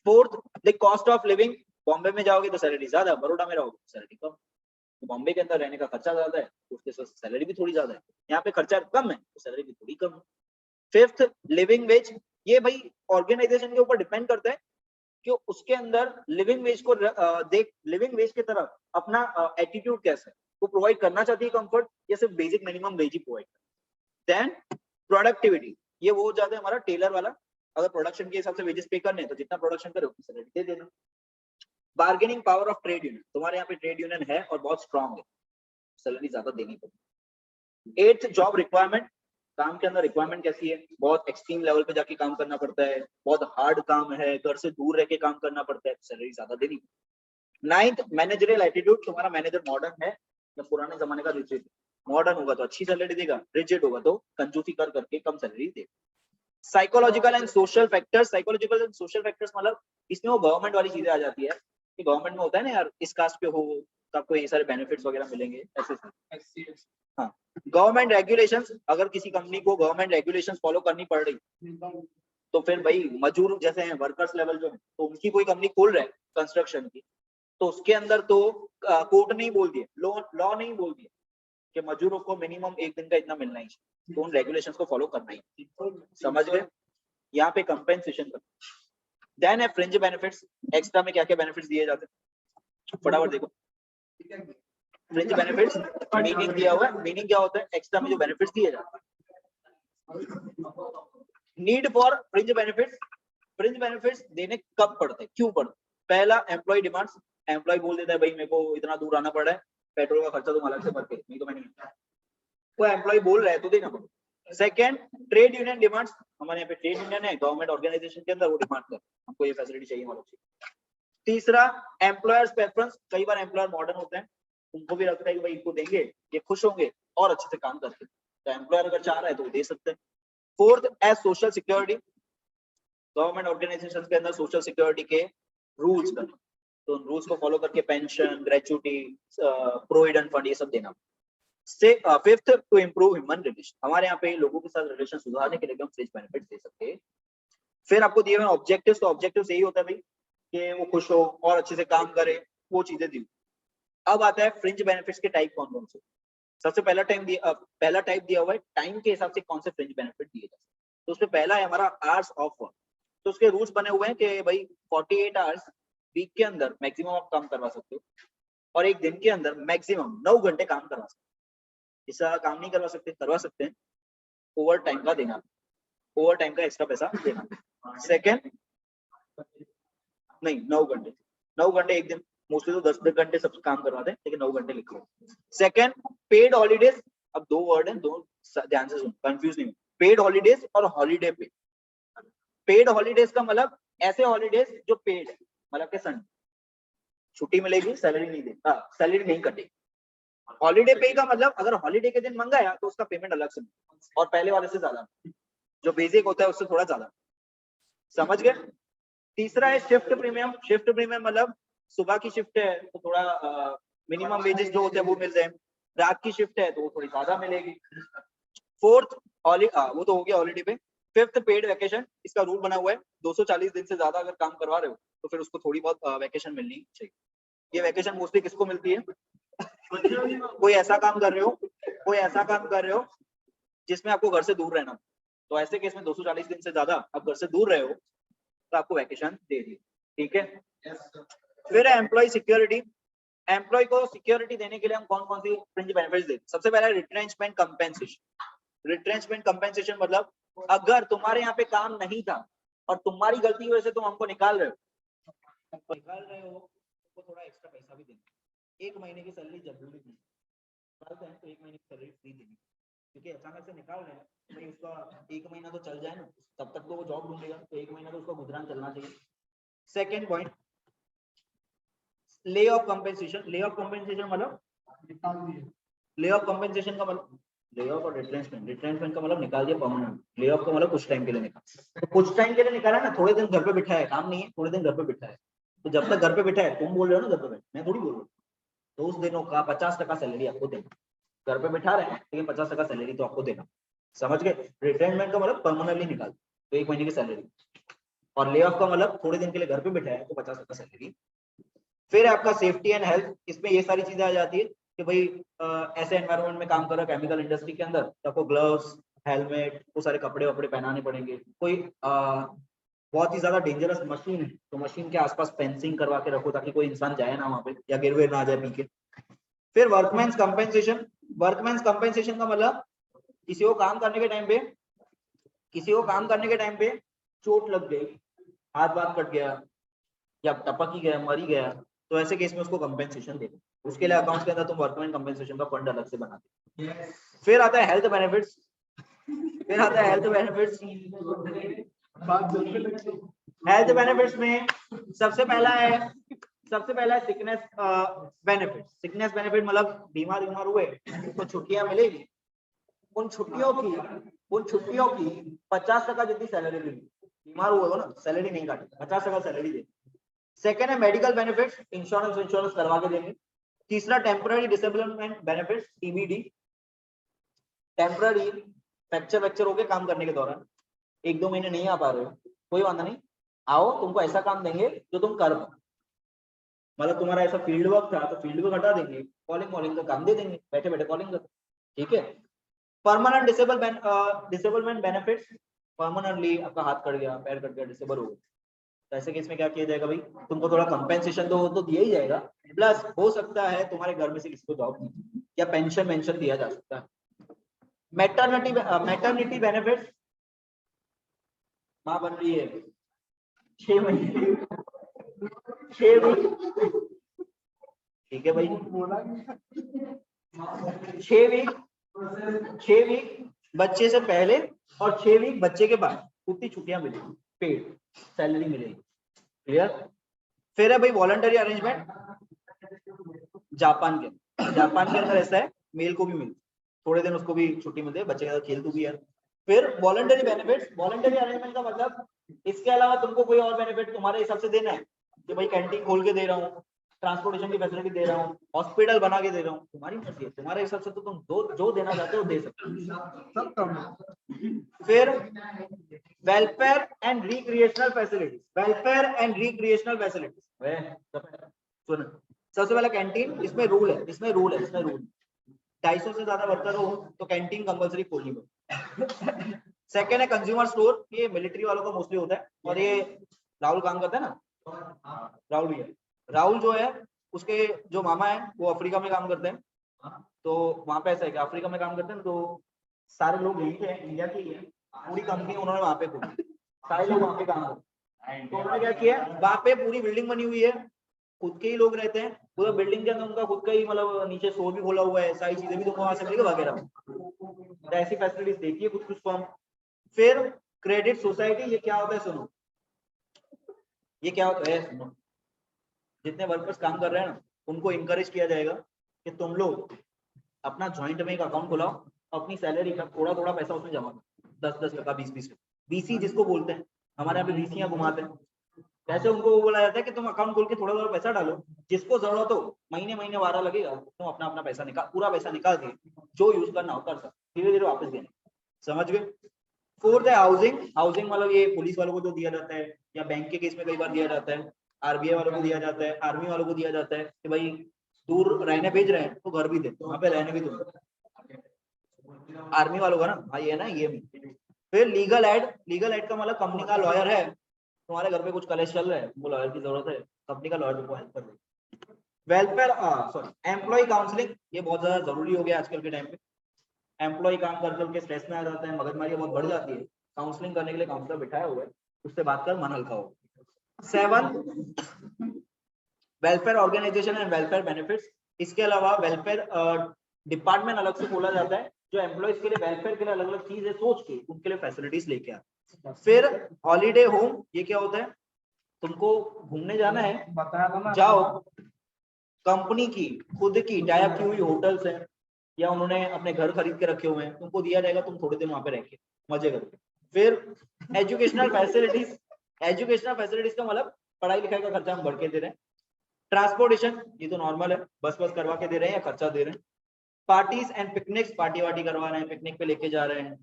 Fourth, the cost of living. Bombay में जाओगे तो सैलरी ज्यादा, बड़ौदा में रहोगे तो सैलरी कम। तो बॉम्बे के अंदर रहने का खर्चा ज्यादा है, तो उसके साथ सैलरी भी थोड़ी ज्यादा है। यहाँ पे खर्चा कम है तो सैलरी भी थोड़ी कम है। Fifth, living veg. ये भाई ऑर्गेनाइजेशन के ऊपर डिपेंड करता है कि उसके अंदर लिविंग वेज को देख, लिविंग वेज की तरफ अपना एटीट्यूड कैसा है, वो प्रोवाइड करना चाहती है कंफर्ट, या सिर्फ बेसिक मिनिमम वेज ही प्रोवाइड करती है। देन प्रोडक्टिविटी, ये वो हो जाता है हमारा टेलर वाला, अगर प्रोडक्शन के हिसाब से वेजेस पे करने हैं तो जितना प्रोडक्शन करे उतनी सैलरी दे देना। Bargaining power of trade union, तुम्हारे यहाँ पे ट्रेड यूनियन है और बहुत स्ट्रांग है, सैलरी ज्यादा देनी पड़ेगी। Eighth, job requirement. काम के अंदर रिक्वायरमेंट कैसी है? बहुत एक्सट्रीम लेवल पे जाके काम करना पड़ता है, बहुत हार्ड काम है, घर से दूर रह के काम करना पड़ता है, सैलरी ज्यादा देनी पड़ेगी। Ninth, managerial attitude. तुम्हारा मैनेजर मॉडर्न है या पुराने जमाने का रिजिड? मॉडर्न होगा तो अच्छी सैलरी देगा, रिजिड होगा तो कंजूसी कर करके कम सैलरी देगा। Psychological and social factors. Psychological and social factors मतलब इसमें वो गवर्नमेंट वाली चीजें आ जाती है कि गवर्नमेंट में होता है ना यार, इस कास्ट पे हो तो आपको ये सारे बेनिफिट्स वगैरह मिलेंगे, ऐसे। हाँ, गवर्नमेंट रेगुलेशंस। अगर किसी कंपनी को गवर्नमेंट रेगुलेशंस फॉलो करनी पड़ रही तो फिर भाई मजदूर जैसे हैं, वर्कर्स लेवल जो है, तो उनकी कोई कंपनी खोल रहे हैं कंस्ट्रक्शन की, तो उसके अंदर तो कोर्ट नहीं बोल दिए, लॉ नहीं बोल दिए कि मजदूरों को मिनिमम एक दिन का इतना मिलना ही चाहिए, तो उन रेगुलेशंस को फॉलो करना ही। समझ गए? यहाँ पे कंपेंसेशन कर। देन है फ्रिंज बेनिफिट्स। एक्स्ट्रा में क्या क्या बेनिफिट्स दिए जाते हैं, फटाफट देखो। फ्रिंज बेनिफिट्स मीनिंग दिया हुआ है, मीनिंग क्या होता है? एक्स्ट्रा में जो बेनिफिट्स दिए जाते हैं। Need for fringe benefits. Fringe benefits देने कब पड़ते हैं, क्यों पड़ते? पहला, एम्प्लॉय डिमांड्स। एम्प्लॉय बोल देता है भाई मेरे को इतना दूर आना पड़ रहा है, पेट्रोल का खर्चा तुम अलग से भर के, नहीं तो मैं नहीं। वो एम्प्लॉय बोल रहा है तो देना पड़ेगा। सेकेंड, ट्रेड यूनियन डिमांड्स, हमारे यहाँ पे ट्रेड यूनियन है गवर्नमेंट ऑर्गेनाइजेशन के अंदर, वो डिमांड कर हमको ये फैसिलिटी चाहिए हमारा चाहिए। तीसरा, एम्प्लॉयर्स प्रेफरेंस, कई बार एम्प्लॉयर मॉडर्न होते हैं, उनको भी लगता है कि भाई इनको देंगे ये खुश होंगे और अच्छे से काम करके, तो एम्प्लॉयर अगर चाह रहा है तो वो दे सकते हैं। Fourth, as social security, government organisation के अंदर सोशल सिक्योरिटी के रूल्स करना, तो उन रूल्स को फॉलो करके पेंशन, ग्रेचुटी, प्रोविडेंट फंड ये सब देना। Fifth, to improve human relation, हमारे यहाँ पे लोगों के साथ रिलेशन सुधारने के लिए भी हम फ्रिंज बेनिफिट दे सकते हैं। फिर आपको दिए हुए ऑब्जेक्टिव्स, तो ऑब्जेक्टिव्स यही होता है भाई कि वो खुश हो और अच्छे से काम करे, वो चीजें दी। अब आता है फ्रिंज बेनिफिट्स के टाइप कौन कौन से। सबसे पहला टाइप दिया हुआ है टाइम के हिसाब से कौन से फ्रिंज बेनिफिट दिए जाते हैं, तो उसमें पहला है हमारा आवर्स ऑफ वर्क, तो उसके रूल्स बने हुए हैं कि भाई 48 आवर्स वीक के अंदर मैक्सिमम आप काम करवा सकते हो, और एक दिन के अंदर मैक्सिमम 9 घंटे काम करवा सकते हो। इससे ज्यादा काम नहीं करवा सकते हैं, ओवर टाइम का देना, ओवर टाइम का एक्स्ट्रा पैसा देना। सेकेंड, नहीं 9 घंटे एक दिन, मोस्टली तो 10 घंटे सब काम करवाते हैं, लेकिन 9 घंटे लिख लो। सेकेंड, पेड हॉलीडेज, अब दो वर्ड हैं, दो ध्यान से सुन, कंफ्यूज नहीं, पेड हॉलीडेज और हॉलीडे पे। पेड हॉलीडेज का मतलब ऐसे हॉलीडेज जो पेड है, मतलब के संडे छुट्टी मिलेगी, सैलरी नहीं दे, सैलरी नहीं कटेगी। हॉलीडे पे का मतलब अगर हॉलीडे के दिन मंगाया तो उसका पेमेंट अलग से और पहले वाले से ज्यादा, जो बेसिक होता है उससे थोड़ा ज्यादा, समझ गए। तीसरा है शिफ्ट प्रीमियम, शिफ्ट प्रीमियम मतलब सुबह की शिफ्ट है तो थोड़ा मिनिमम वेजेस जो होते हैं वो मिल जाए, रात की शिफ्ट है तो वो थोड़ी ज्यादा मिलेगी। फोर्थ, वो तो हो गया हॉलीडे पे। फिफ्थ, पेड वैकेशन, इसका रूल बना हुआ है 240 दिन से ज्यादा अगर काम करवा रहे हो तो फिर उसको थोड़ी बहुत वैकेशन मिलनी चाहिए। ये वैकेशन मोस्टली किसको मिलती है, कोई ऐसा काम कर रहे हो जिसमें आपको घर से दूर रहना, तो ऐसे केस में 240 दिन से ज्यादा आप घर से दूर रहे हो तो आपको वैकेशन दे दी, ठीक है। फिर है एम्प्लॉय सिक्योरिटी, एम्प्लॉय को सिक्योरिटी देने के लिए हम कौन कौन सी फ्रिंज बेनिफिट्स देते हैं। सबसे पहला रिट्रेंचमेंट कंपेंसेशन। रिट्रेंचमेंट कंपेंसेशन मतलब अगर तुम्हारे यहाँ पे काम नहीं था और तुम्हारी गलती की वजह से तुम हमको निकाल रहे हो तो थोड़ा एक्स्ट्रा पैसा भी देना। 1 महीने की सैलरी जरूरी नहीं, निकालते हैं तो 1 महीने की सैलरी फ्री देनी, क्योंकि अचानक से निकाल रहे हैं भाई उसका 1 महीना तो चल जाए ना, तब तक तो वो जॉब ढूंढेगा, तो 1 महीना तो उसका गुजरान चलना चाहिए। Second point, lay off compensation. Lay off compensation मतलब ले ऑफ कंपेंसेशन का मतलब ले ऑफ और रिट्रेंचमेंट, रिट्रेंचमेंट का मतलब निकाल दिया परमानेंट, ले ऑफ का मतलब कुछ टाइम के लिए निकाल, तो कुछ टाइम के लिए निकाला ना, थोड़े दिन घर पे बिठा है, काम नहीं है, थोड़े दिन घर पे बिठा है, तो जब तक घर पे बिठा है, तुम बोल रहे हो ना घर पे बैठ, मैं थोड़ी बोल रहा हूँ, तो उस दिनों का 50% सैलरी आपको देना। घर पे बिठा रहे हैं लेकिन 50% सैलरी तो आपको देना, समझ गए। रिटायरमेंट का मतलब परमानेंटली निकाल तो 1 महीने की सैलरी, और ले ऑफ का मतलब थोड़े दिन के लिए घर पे बिठाया तो 50% सैलरी। फिर आपका सेफ्टी एंड हेल्थ, इसमें ये सारी चीजें आ जाती है कि भाई ऐसे एनवायरनमेंट में काम कर रहा है केमिकल इंडस्ट्री के अंदर, तो आपको ग्लव्स, हेलमेट, वो सारे कपड़े वपड़े पहनाने पड़ेंगे। कोई बहुत ही ज्यादा डेंजरस मशीन है तो मशीन के आसपास फेंसिंग करवा के रखो ताकि कोई इंसान जाए ना वहां पे या गिर विर ना जाए पी के। फिर वर्कमैन्स कंपेंसेशन, वर्कमैन्स कंपेंसेशन का मतलब किसी को काम करने के टाइम पे चोट लग गई, हाथ बात कट गया या टपक ही गया, मर ही गया, तो ऐसे केस में उसको कंपेंसेशन देना, उसके लिए अकाउंट्स के अंदर तुम वर्कमैन कंपेंसेशन का फंड अलग से बनाते। फिर आता है हेल्थ बेनिफिट्स, हेल्थ बेनिफिट्स में सबसे पहला है सिकनेस बेनिफिट। सिकनेस बेनिफिट मतलब बीमार हुए तो छुट्टियां मिलेगी, उन छुट्टियों की 50% जितनी सैलरी मिलेगी, बीमार हुए हो ना सैलरी नहीं काटेगी, 50% सैलरी देगी। सेकेंड है मेडिकल बेनिफिट्स, इंश्योरेंस करवा के देंगे। तीसरा temporary disablement benefits, TBD, temporary fracture हो गए काम करने के दौरान, 1-2 महीने नहीं आ पा रहे हो, कोई बात नहीं, आओ तुमको ऐसा काम देंगे जो तुम कर पाओ, मतलब तुम्हारा ऐसा फील्ड वर्क था तो फील्ड वर्क हटा देंगे, कॉलिंग का काम दे देंगे, बैठे बैठे कॉलिंग कर, ठीक है। परमानेंट डिसेबलमेंट बेनिफिट्स, परमानेंटली आपका हाथ कट गया, पैर कट गया, डिसेबल हो गया, तो ऐसे केस में क्या किया जाएगा भाई, तुमको थोड़ा कंपेंसेशन तो दिया ही जाएगा, प्लस हो सकता है तुम्हारे घर में से किसी को जॉब नहीं या पेंशन दिया जा सकता है। मैटरनिटी बेनिफिट्स, माँ बन रही है 6 महीने 6 वीक, ठीक है भाई, 6 वीक बच्चे से पहले और 6 वीक बच्चे के बाद उतनी छुट्टियां मिलेगी, पेड सैलरी मिलेगी। क्लियर? फिर है भाई वॉलंटरी अरेंजमेंट। जापान के अंदर ऐसा है, मेल को भी मिलती, थोड़े दिन उसको भी छुट्टी मिलती है, बच्चे के साथ खेल तू भी यार। फिर वॉलंटरी बेनिफिट्स, वॉलंटरी अरेंजमेंट का मतलब इसके अलावा तुमको कोई और बेनिफिट तुम्हारे हिसाब से देना है कि भाई कैंटीन खोल के दे रहा हूँ, ट्रांसपोर्टेशन की फैसिलिटी दे रहा हूँ, हॉस्पिटल बना के दे रहा हूँ, तुम्हारी मर्जी है, तुम्हारे हिसाब से तो तुम जो देना चाहते हो दे सकते हो। फिर welfare and recreational facilities, welfare and recreational facilities. सुन, सबसे पहला कैंटीन, इसमें रूल है 250 से ज्यादा वर्कर हो तो कैंटीन कंपलसरी खोलनी पड़ेगी। सेकेंड है कंज्यूमर स्टोर, ये मिलिट्री वालों का मोस्टली होता है, और ये राहुल काम करता है ना, राहुल भैया, राहुल जो है उसके जो मामा है वो अफ्रीका में काम करते हैं, तो वहां पे ऐसा है कि अफ्रीका में काम करते हैं, तो सारे लोग यहीं पे इंडिया के ही है, पूरी कंपनी उन्होंने वहां पे खोली, सारे लोग वहां पे काम करते हैं। तो उन्होंने क्या किया, वहां पे पूरी बिल्डिंग बनी हुई है, खुद के ही लोग रहते हैं, पूरा बिल्डिंग के अंदर उनका खुद का ही, मतलब नीचे स्टोर भी खोला हुआ है, सारी चीजें भी तुमको वहां से मिलेगी वगैरह, तो ऐसी फैसिलिटीज देखिए कुछ कुछ फॉर्म। फिर क्रेडिट सोसाइटी, ये क्या होता है सुनो, ये क्या होता है सुनो, जितने वर्कर्स काम कर रहे हैं ना उनको इनकरेज किया जाएगा कि तुम लोग अपना ज्वाइंट में एक अकाउंट खोलाओ, अपनी सैलरी का थोड़ा थोड़ा पैसा उसमें जमा करो, 10-10%, 20-20, बीसी जिसको बोलते हैं, हमारे यहाँ पे बीसियां घुमाते हैं, वैसे उनको वो बोला जाता है कि तुम अकाउंट खोल के थोड़ा थोड़ा पैसा डालो, जिसको जरूरत हो महीने महीने वारा लगेगा, तुम अपना अपना पैसा निकाल, पूरा पैसा निकाल के जो यूज करना हो कर सकते, धीरे धीरे वापस देना। समझ गए? फोर्थ है हाउसिंग, हाउसिंग मतलब ये पुलिस वालों को जो दिया जाता है, या बैंक के केस में कई बार दिया जाता है, आरबीआई वालों को दिया जाता है, आर्मी वालों को दिया जाता है कि भाई दूर रहने भेज रहे हैं तो घर भी दे, वहां पे रहने भी दो, आर्मी वालों का ना, हाँ ये ना ये भी। फिर लीगल एड का मतलब कंपनी का लॉयर है, तुम्हारे घर पे कुछ कलेश चल रहा है, तुमको लॉयर की जरूरत है, कंपनी का लॉयर तुमको हेल्प कर देगा। वेलफेयर सॉरी एम्प्लॉय काउंसलिंग, ये बहुत ज्यादा जरूरी हो गया आजकल के टाइम पे, एम्प्लॉय काम कर करके स्ट्रेस में आ जाता है, मगजमारी बहुत बढ़ जाती है, काउंसलिंग करने के लिए काउंसलर बिठाया हुआ है, उससे बात कर मन हल्का हो। 7 welfare organization and welfare benefits, इसके अलावा वेलफेयर डिपार्टमेंट अलग से खोला जाता है, जो एम्प्लॉयज के लिए वेलफेयर के लिए अलग अलग चीजें सोच के उनके लिए फैसिलिटीज लेके आते हैं। फिर हॉलीडे होम, ये क्या होता है, तुमको घूमने जाना है, बताया था ना, जाओ, कंपनी की खुद की टाइप की हुई होटल्स है, या उन्होंने अपने घर खरीद के रखे हुए हैं, तुमको दिया जाएगा, तुम थोड़े दिन वहां पे रह के मजे करो। फिर एजुकेशनल फैसिलिटीज, एजुकेशनल फैसिलिटीज का मतलब पढ़ाई लिखाई का खर्चा हम बढ़ के दे रहे हैं। ट्रांसपोर्टेशन, ये तो नॉर्मल है, बस करवा के दे रहे हैं या खर्चा दे रहे हैं। पार्टीज एंड पिकनिक्स, पार्टी वार्टी करवा रहे हैं, पिकनिक पे लेके जा रहे हैं।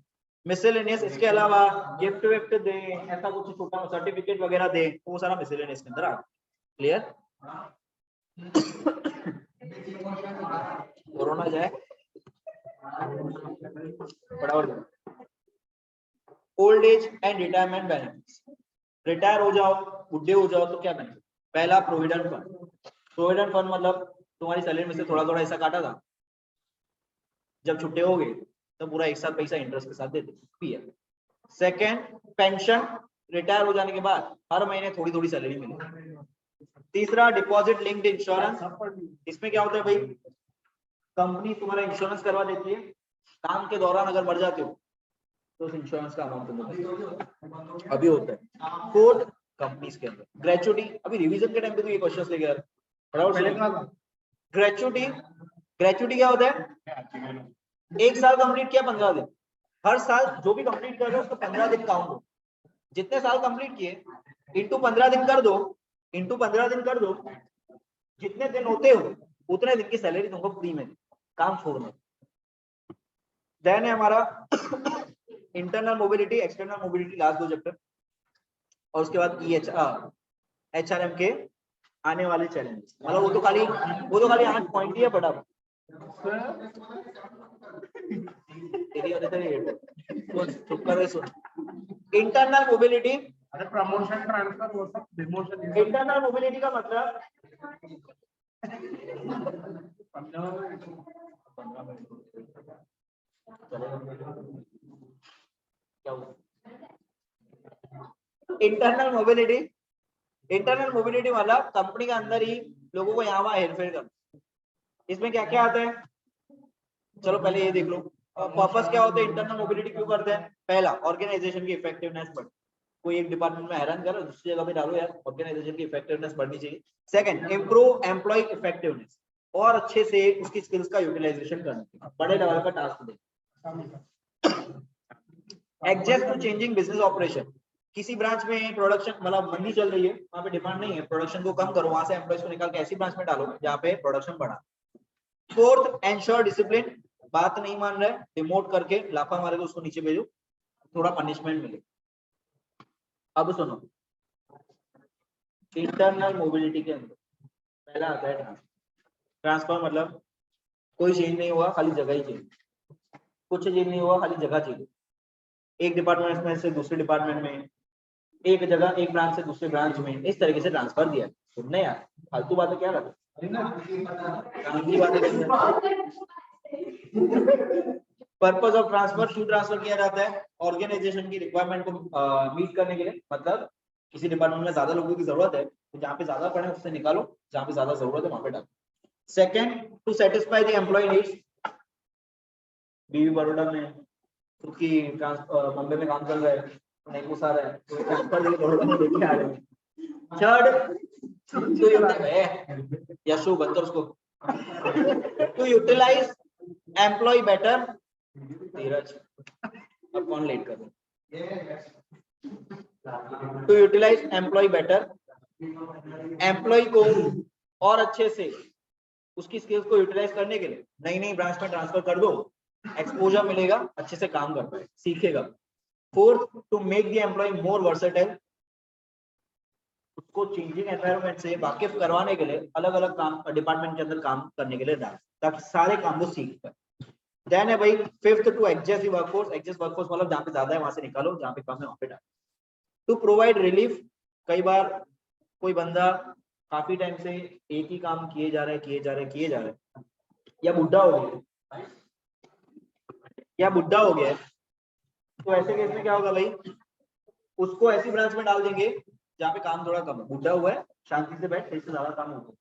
मिसलेनियस, इसके अलावा गिफ्ट विफ्ट दे, ऐसा कुछ छोटा सर्टिफिकेट वगैरह दे, वो सारा मिसलेनियस के अंदर आ। क्लियर? कोरोना जाए फटाफट। Old age and retirement benefits, retire हो जाओ, बुढ़े हो जाओ तो क्या बेनिफिट? पहला प्रोविडेंट फंड, प्रोविडेंट फंड मतलब तुम्हारी सैलरी में से थोड़ा थोड़ा ऐसा काटा था, जब छुट्टे हो गए तो पूरा एक साथ पैसा इंटरेस्ट के साथ दे दे। सेकेंड पेंशन, रिटायर हो जाने के बाद हर महीने थोड़ी थोड़ी सैलरी मिलेगी। तीसरा डिपॉजिट लिंक्ड इंश्योरेंस, इसमें क्या होता है भाई, कंपनी तुम्हारा इंश्योरेंस करवा देती है, काम के दौरान अगर मर जाते हो तो उस इंश्योरेंस का अमाउंट तुम्हें अभी होता है। फोर्थ कंपनीज के अंदर ग्रेचुटी, अभी रिवीजन के टाइम पे तो ये क्वेश्चंस लेके यार, ग्रेचुटी, ग्रेचुटी क्या होता है, एक साल कंप्लीट किया 15 दिन, हर साल जो भी कंप्लीट कर रहे हो उसको 15 दिन काउंट हो, जितने साल कंप्लीट किए इंटू 15 दिन कर दो, इंटू 15 दिन कर दो, जितने दिन होते हो उतने दिन की सैलरी तुमको फ्री में, काम छोड़ना। देन है हमारा internal mobility, external mobility, last 2 chapter, और उसके बाद एचआरएम के आने वाले चैलेंजेस, मतलब वो तो खाली 8 पॉइंट ही है बड़ा। चुप कर सुन। इंटरनल मोबिलिटी, अरे प्रमोशन ट्रांसफर वो सब डिमोशन, इंटरनल मोबिलिटी का मतलब इंटरनल मोबिलिटी, इंटरनल मोबिलिटी मतलब कंपनी के अंदर ही लोगों को यहाँ वहां हेरफेर करना। इसमें क्या क्या आता है, चलो पहले ये देख लो, पर्पस क्या होता है इंटरनल मोबिलिटी क्यों करते हैं? पहला, ऑर्गेनाइजेशन की इफेक्टिवनेस बढ़, कोई एक डिपार्टमेंट में हैरान करो, दूसरी जगह पे डालो यार, ऑर्गेनाइजेशन की इफेक्टिवनेस बढ़नी चाहिए। सेकंड, इंप्रूव एम्प्लॉय इफेक्टिवनेस, और अच्छे से उसकी स्किल्स का यूटिलाइजेशन करना, बड़े लेवल का टास्क दे। Adjust to changing business operation, किसी ब्रांच में प्रोडक्शन मतलब मंदी चल रही है, वहां पे डिमांड नहीं है, प्रोडक्शन को कम करो, वहां से एम्प्लॉयज को निकाल के ऐसी ब्रांच में डालो जहाँ पे प्रोडक्शन बढ़ा। फोर्थ, एंश्योर डिसिप्लिन, बात नहीं मान रहा है डिमोट करके लाफा मारे तो उसको नीचे भेजो, थोड़ा पनिशमेंट मिले। अब सुनो, इंटरनल मोबिलिटी के अंदर पहला आता है ट्रांसफर। ट्रांसफर मतलब कोई चेंज नहीं हुआ, खाली जगह ही चेंज, कुछ चेंज नहीं हुआ, खाली जगह चेंज, एक डिपार्टमेंट में से दूसरे डिपार्टमेंट में, एक जगह एक ब्रांच से दूसरे ब्रांच में, इस तरीके से ट्रांसफर दिया। सुनने यार, फालतू बातें क्या करते, काम की बातें करते। पर्पस ऑफ ट्रांसफर, क्यों ट्रांसफर किया जाता है? ऑर्गेनाइजेशन की रिक्वायरमेंट को मीट करने के लिए, मतलब किसी डिपार्टमेंट में ज्यादा लोगों की जरूरत है तो जहाँ पे ज्यादा पड़े उससे निकालो, जहाँ पे ज्यादा जरूरत है वहां पे डालो। Second, to satisfy the employ needs, BV Baroda में खुद की बॉम्बे में काम कर रहा है, नहीं घुसा रहा है तो ट्रांसफर लेके बड़ौदा में लेके आ रहे हैं। थर्ड, यशु बंद कर उसको, to utilize employ better, Dheeraj अब कौन लेट कर रहा है, to utilize employ better, employ को और अच्छे से उसकी स्किल्स को यूटिलाइज करने के लिए नई नई ब्रांच में ट्रांसफर कर दो, एक्सपोजर मिलेगा, अच्छे से काम कर पाए, सीखेगा। Fourth, to make the employ more versatile, उसको चेंजिंग एनवायरनमेंट से वाकिफ करवाने के लिए अलग अलग काम डिपार्टमेंट के अंदर काम करने के लिए डाल, ताकि सारे काम वो सीख पाए। देन है भाई fifth, to adjust the workforce, adjust workforce मतलब जहाँ पे ज्यादा है वहां से निकालो, जहाँ पे कम है वहां पे डालो। टू प्रोवाइड रिलीफ, कई बार कोई बंदा काफी टाइम से एक ही काम किए जा रहे हैं, या बुढ़ा हो गया है, तो ऐसे केस में क्या होगा भाई, उसको ऐसी ब्रांच में डाल देंगे जहाँ पे काम थोड़ा कम है, बुढ़ा हुआ है, शांति से बैठ, इससे ज्यादा काम होगा।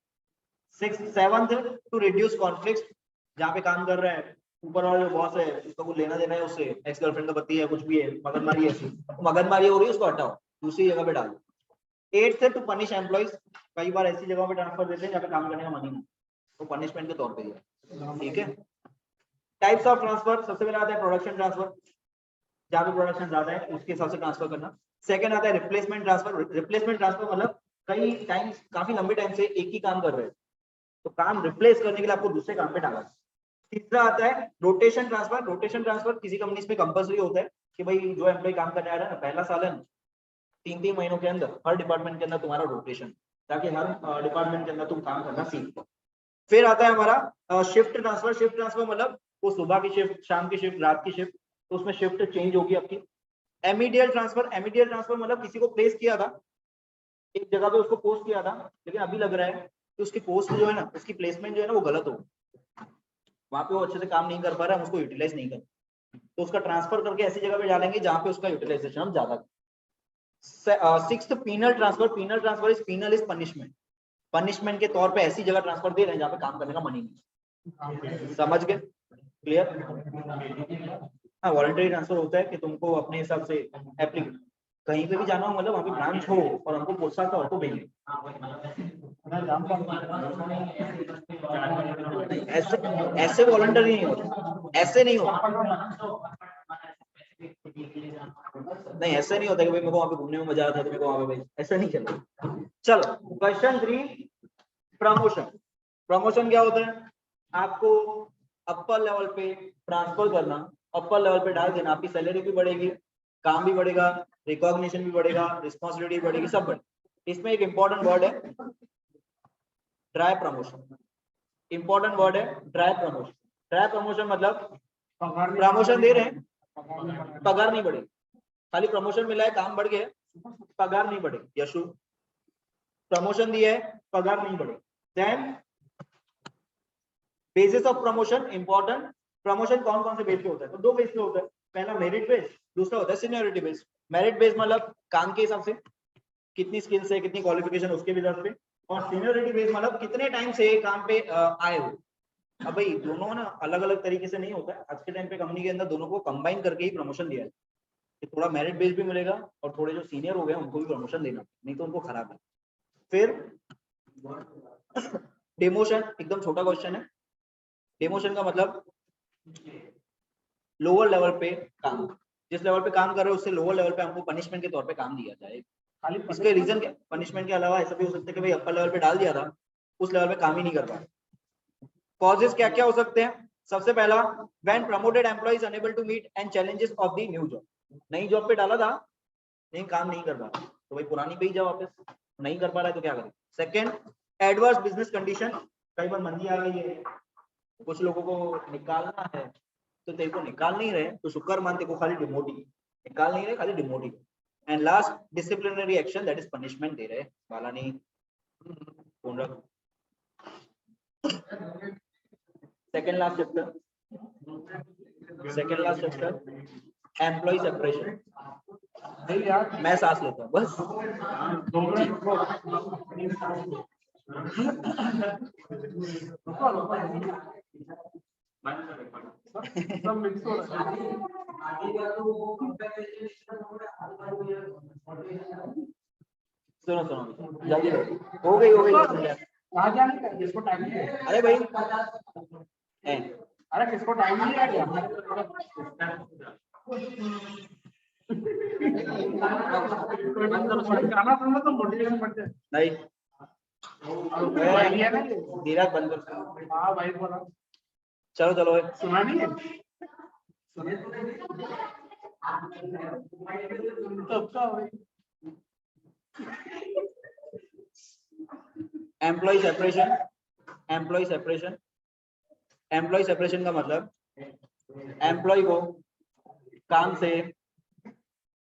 Six, seventh, to reduce conflict, जहाँ पे काम कर रहा है ऊपर वाला जो बॉस है उसको कुछ लेना देना है उससे, एक्स गर्लफ्रेंड का पति है, कुछ भी है, मगनमारी ऐसी मगनमारी हो रही है, उसको हटाओ, दूसरी जगह पे डालो। एट से, टू पनिश एम्प्लॉइज, कई बार ऐसी जगह पे ट्रांसफर देते हैं जहाँ पे काम करने का मन ही नहीं, तो पनिशमेंट के तौर पे दिया, ठीक है। टाइप्स ऑफ ट्रांसफर, सबसे पहले आता है प्रोडक्शन ट्रांसफर, जहाँ पे प्रोडक्शन ज्यादा है उसके हिसाब से ट्रांसफर करना। सेकंड आता है रिप्लेसमेंट ट्रांसफर, रिप्लेसमेंट ट्रांसफर मतलब कई टाइम, काफी लंबे टाइम से एक ही काम कर रहे हैं तो काम रिप्लेस करने के लिए आपको दूसरे काम पे डाला। तीसरा आता है रोटेशन ट्रांसफर, रोटेशन ट्रांसफर किसी कंपनीज में कंपल्सरी होता है कि भाई जो एम्प्लॉय काम करने आ रहा है ना, पहला साल है 3-3 महीनों के अंदर हर डिपार्टमेंट के अंदर तुम्हारा रोटेशन, ताकि हर डिपार्टमेंट के अंदर तुम काम करना सीख पाओ। फिर आता है हमारा शिफ्ट ट्रांसफर, शिफ्ट ट्रांसफर मतलब वो सुबह की शिफ्ट, शाम की शिफ्ट, रात की शिफ्ट, तो उसमें शिफ्ट चेंज होगी आपकी। एमीडियल ट्रांसफर, एमीडियल ट्रांसफर मतलब किसी को प्लेस किया था एक जगह पे, उसको पोस्ट किया था, लेकिन अभी लग रहा है कि उसकी पोस्ट जो है ना, उसकी प्लेसमेंट जो है ना वो गलत हो, वहां पे वो अच्छे से काम नहीं कर पा रहा है, उसको यूटिलाइज नहीं कर, तो उसका ट्रांसफर करके ऐसी जगह पे डालेंगे जहाँ पे उसका यूटिलाइजेशन हम ज्यादा। Sixth, penal transfer, penal transfer is, penal is punishment, punishment के तौर पे ऐसी जगह ट्रांसफर दे रहे हैं जहाँ पे काम करने का मन ही नहीं। समझ गए? क्लियर? हाँ, वॉलंटरी ट्रांसफर होता है कि तुमको अपने हिसाब से एप्लीकेशन कहीं पे भी जाना हो, मतलब वहाँ पे ब्रांच हो और हमको पोस्टा का ऑटो भेजे, ऐसे ऐसे वॉलंटरी नहीं होता, ऐसे नहीं होता, नहीं ऐसे नहीं होता कि भाई मेरे को वहाँ पे घूमने में मजा आता है तो मेरे को वहाँ पे भाई, ऐसा नहीं चलता। चलो क्वेश्चन 3, प्रमोशन। प्रमोशन क्या होता है? आपको अपर लेवल पे ट्रांसफर करना, अपर लेवल पे डाल देना, आपकी सैलरी भी बढ़ेगी, काम भी बढ़ेगा, रिकॉग्निशन भी बढ़ेगा, रिस्पॉन्सिबिलिटी बढ़ेगी, सब बढ़ेगा। इसमें एक इंपॉर्टेंट वर्ड है ड्राई प्रमोशन, इंपॉर्टेंट वर्ड है ड्राई प्रमोशन। ड्राई प्रमोशन मतलब प्रमोशन दे रहे हैं, पगार नहीं बढ़ेगी, खाली प्रमोशन मिला है, काम बढ़ गया, पगार नहीं बढ़ेगी। यशु, प्रमोशन दिया है, पगार नहीं बढ़ेगी। Then basis of promotion, important, promotion कौन कौन से बेस पे होता है? तो 2 बेस पे होता है, पहला मेरिट बेस, दूसरा होता है सीनियरिटी बेस। मेरिट बेस मतलब काम के हिसाब से, कितनी स्किल्स है, कितनी क्वालिफिकेशन उसके बेस पे, और सीनियरिटी बेस मतलब कितने टाइम से काम पे आए हो, अब भाई दोनों ना अलग अलग तरीके से नहीं होता है, आज के टाइम पे कंपनी के अंदर दोनों को कंबाइन करके ही प्रमोशन दिया है कि थोड़ा मेरिट बेस भी मिलेगा और थोड़े जो सीनियर हो गए उनको भी प्रमोशन देना, नहीं तो उनको खराब है। फिर डिमोशन एकदम छोटा क्वेश्चन है। डिमोशन का मतलब लोअर लेवल पे काम, जिस लेवल पे काम कर रहे हो उससे लोअर लेवल पे हमको पनिशमेंट के तौर पे काम दिया जाए। खाली इसके रीजन क्या, पनिशमेंट के अलावा ऐसा भी हो सकता है कि भाई अपर लेवल पे डाल दिया था, उस लेवल पे काम ही नहीं कर पा। कॉजेस क्या क्या हो सकते हैं? सबसे पहला, when promoted employ is unable to meet and challenges of the new job. नई जॉब पे डाला था लेकिन काम नहीं कर पा रहा, तो भाई पुरानी पे ही जाओ वापस, नहीं कर पा रहा है तो क्या करें। सेकंड, एडवर्स बिजनेस कंडीशन, कई बार मंदी आ गई है, कुछ लोगों को निकालना है, तो तेरे को निकाल नहीं रहे तो शुक्र मान, तेरे को खाली डिमोटिंग, निकाल नहीं रहे खाली demoting. And last, disciplinary action, that is punishment दे रहे वाला नहीं कौन रख। Second last chapter employ separation. यार मैं सांस लेता हूँ बस। सब मिक्स हो रहा है। सुनो जल्दी हो गई कहाँ जाने का, किसको टाइम नहीं है? अरे भाई अरे किसको टाइम नहीं है क्या? गाना सुनना तो मोटिवेशन बढ़ जाए। नहीं भाई है ना ये? धीरज बंद कर। हाँ भाई बोला, चलो चलो सुना नहीं है? तब का भाई एम्प्लॉय सेपरेशन। एम्प्लॉय सेपरेशन का मतलब एम्प्लॉय को काम से,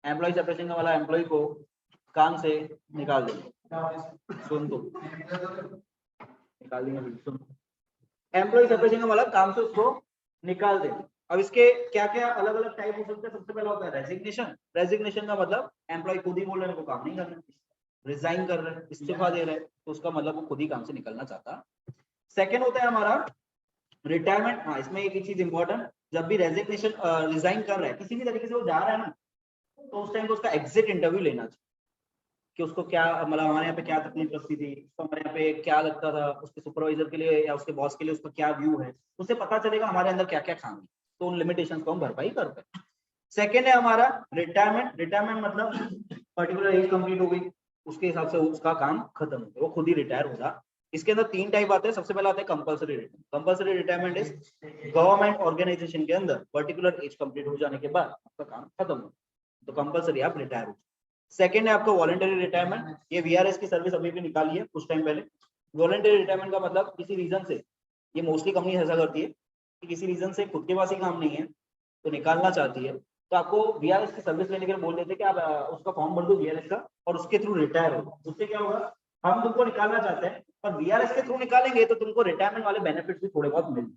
एम्प्लॉय सेपरेशन का वाला एम्प्लॉय को काम से निकाल देंगे। सुन तो निकाल देंगे, सुन। एम्प्लॉय सेपरेशन का मतलब काम से उसको निकाल देंगे। अब इसके क्या क्या अलग अलग टाइप हो सकते हैं। सबसे पहला होता है रेजिग्नेशन। रेजिग्नेशन का मतलब एम्प्लॉय खुद ही बोल रहे हैं काम नहीं करना, रिजाइन कर रहे हैं, इस्तीफा दे रहे हैं, तो उसका मतलब वो खुद ही काम से निकलना चाहता। सेकेंड होता है हमारा रिटायरमेंट। हाँ, इसमें एक चीज इंपॉर्टेंट, जब भी रेजिग्नेशन रिजाइन कर रहा है किसी भी तरीके से वो जा रहा है ना, तो उस टाइम को उसका एग्जिट इंटरव्यू लेना चाहिए कि उसको क्या, मतलब हमारे यहाँ पे क्या तकलीफ लगती थी, उसको हमारे यहाँ पे क्या लगता था, उसके सुपरवाइजर के लिए या उसके बॉस के लिए उसका क्या व्यू है, उससे पता चलेगा हमारे अंदर क्या क्या खामी, तो उन लिमिटेशंस को हम भरपाई करते हैं। सेकेंड है हमारा रिटायरमेंट। रिटायरमेंट मतलब पर्टिकुलर एज कंप्लीट हो गई, उसके हिसाब से उसका काम खत्म हो गया, वो खुद ही रिटायर होगा। इसके अंदर तीन टाइप आते हैं। सबसे पहला आता है compulsory retirement. Compulsory retirement is government organisation के अंदर पर्टिकुलर एज कंप्लीट हो जाने के बाद आपका काम खत्म हो, तो कंपल्सरी आप रिटायर हो। सेकेंड है आपका वॉलंटरी रिटायरमेंट। ये वीआरएस की सर्विस अभी भी निकाली है कुछ टाइम पहले। वॉलंटरी रिटायरमेंट का मतलब किसी रीजन से, ये मोस्टली कंपनी ऐसा करती है कि किसी रीजन से खुद के पास ही काम नहीं है तो निकालना चाहती है, तो आपको वीआरएस की सर्विस लेने के लिए बोल देते हैं कि आप उसका फॉर्म भर दो वीआरएस का और उसके थ्रू रिटायर हो। उससे क्या होगा, हम तुमको निकालना चाहते हैं पर वीआरएस के थ्रू निकालेंगे तो तुमको रिटायरमेंट वाले बेनिफिट्स भी थोड़े बहुत मिलेंगे।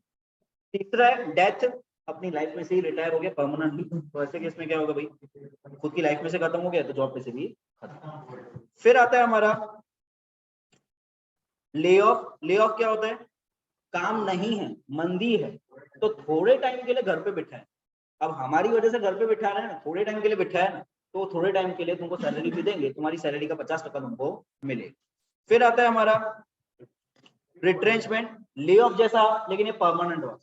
तीसरा है डेथ। अपनी लाइफ में से ही रिटायर हो गया परमानेंटली, तो ऐसे केस में क्या होगा भाई, खुद की लाइफ में से खत्म हो गया तो जॉब पे से भी खत्म। फिर आता है हमारा ले ऑफ। ले ऑफ क्या होता है, काम नहीं है, मंदी है, तो थोड़े टाइम के लिए घर पे बिठाए। अब हमारी वजह से घर पे बिठा रहे हैं ना, थोड़े टाइम के लिए बिठाया ना, तो थोड़े टाइम के लिए तुमको सैलरी भी देंगे, तुम्हारी सैलरी का 50% तुमको मिलेगा। फिर आता है हमारा रिट्रेंचमेंट। ले ऑफ जैसा, लेकिन ये परमानेंट हुआ,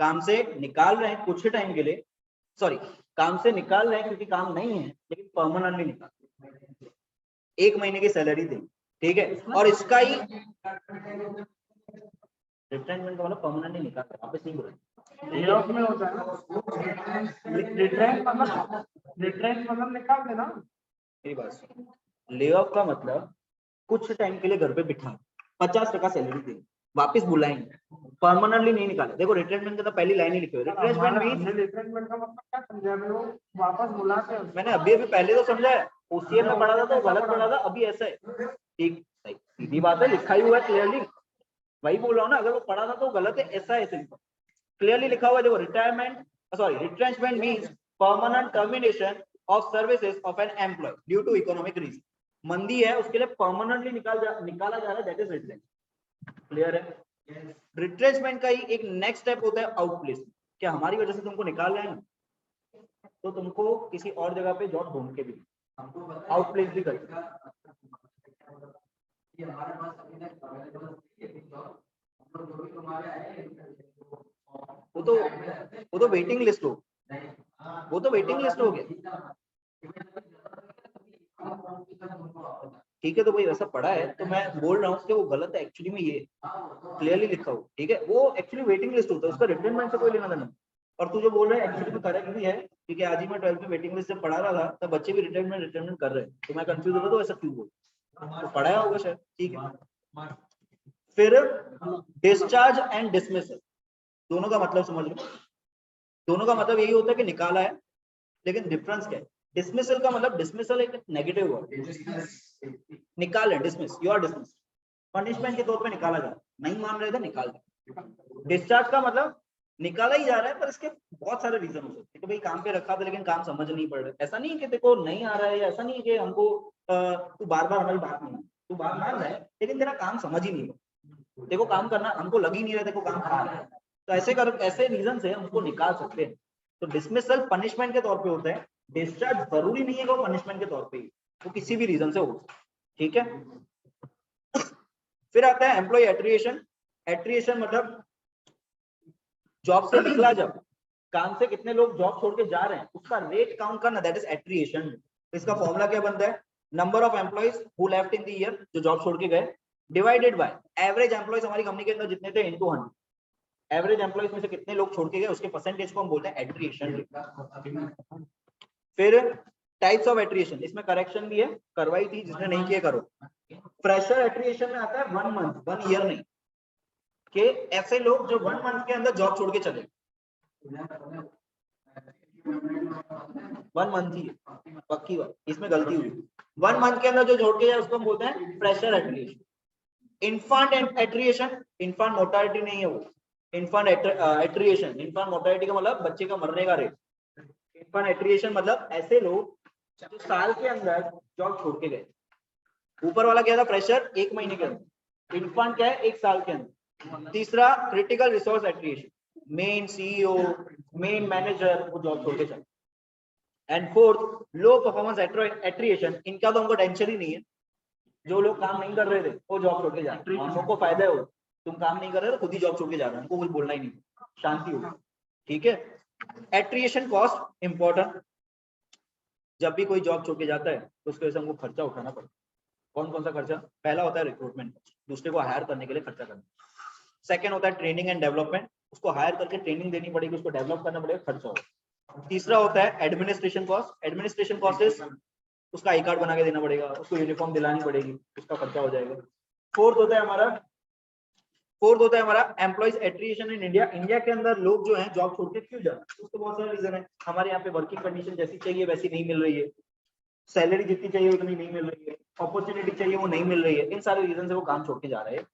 काम से निकाल रहे हैं कुछ टाइम के लिए, सॉरी काम से निकाल रहे हैं क्योंकि काम नहीं है, लेकिन परमानेंटली निकाल, 1 महीने की सैलरी देंगे, ठीक है। और इसका ही रिट्रेंचमेंट का मतलब परमानेंटली निकाल रहे हैं, वापस नहीं बोल रहे। ले ऑफ में होता है ना, रिट्रेंच मतलब निकाल देना। मेरी बात सुनो, ले ऑफ का मतलब कुछ टाइम के लिए घर पे बिठा 50% सैलरी देंगे, वापस बुलाएंगे, परमानेंटली नहीं निकाले। देखो रिट्रेंचमेंट का तो पहली लाइन ही लिखी हुई है, रिट्रेंचमेंट मींस रिट्रेंचमेंट का मतलब क्या समझा रहे हो? वापस बुलाते हैं। मैंने अभी पहले तो समझा है, ओसीएम में पढ़ा था तो गलत पढ़ा था, अभी ऐसा है, ठीक सही सीधी बात है, लिखा ही हुआ है क्लियरली, वही बोल रहा हूँ ना, अगर वो पढ़ा था तो गलत है, ऐसा है सिंपल, क्लियरली लिखा हुआ है। देखो retirement, sorry retrenchment means permanent termination of services of an employ due to economic reason. मंदी है उसके लिए परमानेंटली निकाला जा रहा है, दैट इज रिट्रेंचमेंट। क्लियर है। रिट्रेसमेंट का ही एक नेक्स्ट स्टेप होता है आउटप्लेसमेंट। क्या हमारी वजह से तुमको निकाल रहे हैं ना, तो तुमको किसी और जगह पे जॉब ढूंढ के भी आउटप्लेस भी कर। वो तो वेटिंग लिस्ट हो, वो तो वेटिंग लिस्ट हो गया। ठीक है, तो भाई वैसा पढ़ा है तो मैं बोल रहा हूँ कि वो गलत है एक्चुअली में, ये क्लियरली लिखा हो। ठीक है, वो एक्चुअली वेटिंग लिस्ट होता है, उसका रिटेनमेंट से कोई लेना देना। और तू जो बोल रहा है एक्चुअली में करेक्ट भी है, क्योंकि आज ही मैं 12th में वेटिंग लिस्ट से पढ़ा रहा था, तब बच्चे भी रिटेनमेंट कर रहे हैं, तो मैं कंफ्यूज हो रहा था वैसा क्यों बोल, तो पढ़ाया होगा शायद। ठीक है, फिर डिस्चार्ज एंड डिसमिसल, दोनों का मतलब समझ लो। दोनों का मतलब यही होता है कि निकाला है, लेकिन डिफरेंस क्या है? डिसमिसल का मतलब, डिसमिसल एक नेगेटिव वर्ड, निकाल है, dismiss, you are dismiss, punishment के तौर पे निकाला जा रहा है, नहीं मान रहे थे निकाल दिया। डिस्चार्ज का मतलब निकाला ही जा रहा है, पर इसके बहुत सारे रीजन हो सकते हैं कि भाई काम पे रखा था लेकिन काम समझ नहीं पड़ रहा। ऐसा नहीं है कि देखो नहीं आ रहा है, ऐसा नहीं है कि हमको तू बार बार हमारी बात नहीं, तू बात मान रहा है लेकिन तेरा काम समझ ही नहीं रहा, देखो काम करना हमको लग ही नहीं रहा, देखो काम खा रहा है, तो ऐसे रीजन से हम उसको निकाल सकते हैं। तो डिसमिसल पनिशमेंट के तौर पे होता है, डिस्चार्ज जरूरी नहीं है कि वो पनिशमेंट के तौर पे, वो किसी भी रीजन से हो। ठीक है, फिर आता है एम्प्लॉय एट्रिएशन। एट्रिएशन मतलब जॉब से निकला, जब काम से कितने लोग जॉब छोड़ के जा रहे हैं उसका रेट काउंट करना, दैट इज एट्रिएशन। इसका फॉर्मूला क्या बनता है? Number of employees who left in the year, जो जॉब छोड़ के गए, डिवाइडेड बाय एवरेज एम्प्लॉइज हमारी कंपनी के अंदर जितने थे इनटू 100। एवरेज एम्प्लॉइज में से कितने लोग छोड़ के गए उसके परसेंटेज को हम बोलते हैं एट्रिएशन। फिर टाइप्स ऑफ एट्रिएशन, इसमें करेक्शन भी है, करवाई थी जिसने नहीं किया करो। फ्रेशर एट्रिएशन में आता है 1 मंथ, 1 ईयर नहीं, कि ऐसे लोग जो 1 मंथ के अंदर जॉब छोड़ के चले, 1 मंथ ही पक्की बात, इसमें गलती हुई, 1 मंथ के अंदर जो छोड़ के जाए उसको हम बोलते हैं फ्रेशर एट्रिएशन। इन्फांट एट्रिएशन, इन्फांट मोर्टालिटी नहीं है वो, इन्फांट एट्रिएशन, इन्फांट मोर्टालिटी का मतलब बच्चे का मरने का रेट। इन्फांट एट्रिएशन मतलब ऐसे लोग जो साल के अंदर जॉब छोड़ के गए। ऊपर वाला क्या था? फ्रेशर 1 महीने के अंदर, इन्फांट क्या है? 1 साल के अंदर। तीसरा critical resource attrition, main CEO, main manager वो जॉब छोड़ के चले। And fourth low performance attrition, इनका तो हमको टेंशन ही नहीं है, जो लोग काम नहीं कर रहे थे वो जॉब छोड़ के जा रहे हैं, हम लोग को फायदा हो, तुम काम नहीं कर रहे हो खुद ही जॉब छोड़ के जा रहे हैं, हमको कुछ बोलना ही नहीं, शांति हो। ठीक है, एट्रिएशन कॉस्ट इंपॉर्टेंट, जब भी कोई जॉब छोड़ के जाता है तो उसके वजह से हमको खर्चा उठाना पड़ता है। कौन कौन सा खर्चा? पहला होता है रिक्रूटमेंट, दूसरे को हायर करने के लिए खर्चा करना। सेकंड होता है ट्रेनिंग एंड डेवलपमेंट, उसको हायर करके ट्रेनिंग देनी पड़ेगी, उसको डेवलप करना पड़ेगा, खर्चा होगा। तीसरा होता है administration cost, administration cost is उसका आई कार्ड बना के देना पड़ेगा, उसको यूनिफॉर्म दिलानी पड़ेगी, उसका खर्चा हो जाएगा। फोर्थ होता है हमारा एम्प्लॉइज एट्रिएशन इन इंडिया। इंडिया के अंदर लोग जो हैं जॉब छोड़ के क्यों जा रहे हैं? उसको बहुत सारे रीजन है। हमारे यहाँ पे वर्किंग कंडीशन जैसी चाहिए वैसी नहीं मिल रही है, सैलरी जितनी चाहिए उतनी नहीं मिल रही है, अपॉर्चुनिटी चाहिए वो नहीं मिल रही है, इन सारे रीजन से वो काम छोड़ के जा रहे हैं।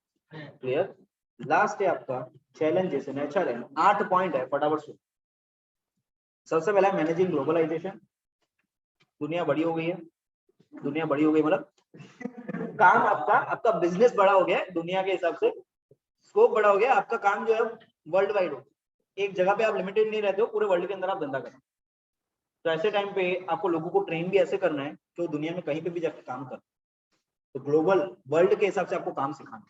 क्लियर? लास्ट है आपका चैलेंजेस एंड एचआर, 8 पॉइंट है, फटाफट सुन। सबसे पहला मैनेजिंग ग्लोबलाइजेशन, दुनिया बड़ी हो गई है, दुनिया बड़ी हो गई मतलब काम आपका बिजनेस बड़ा हो गया है, दुनिया के हिसाब से स्कोप बड़ा हो गया, आपका काम जो है वर्ल्ड वाइड हो, एक जगह पे आप लिमिटेड नहीं रहते हो, पूरे वर्ल्ड के अंदर आप धंधा करें। तो ऐसे टाइम पे आपको लोगों को ट्रेन भी ऐसे करना है कि वो दुनिया में कहीं पे भी जाकर काम कर, तो ग्लोबल वर्ल्ड के हिसाब से आपको काम सिखाना।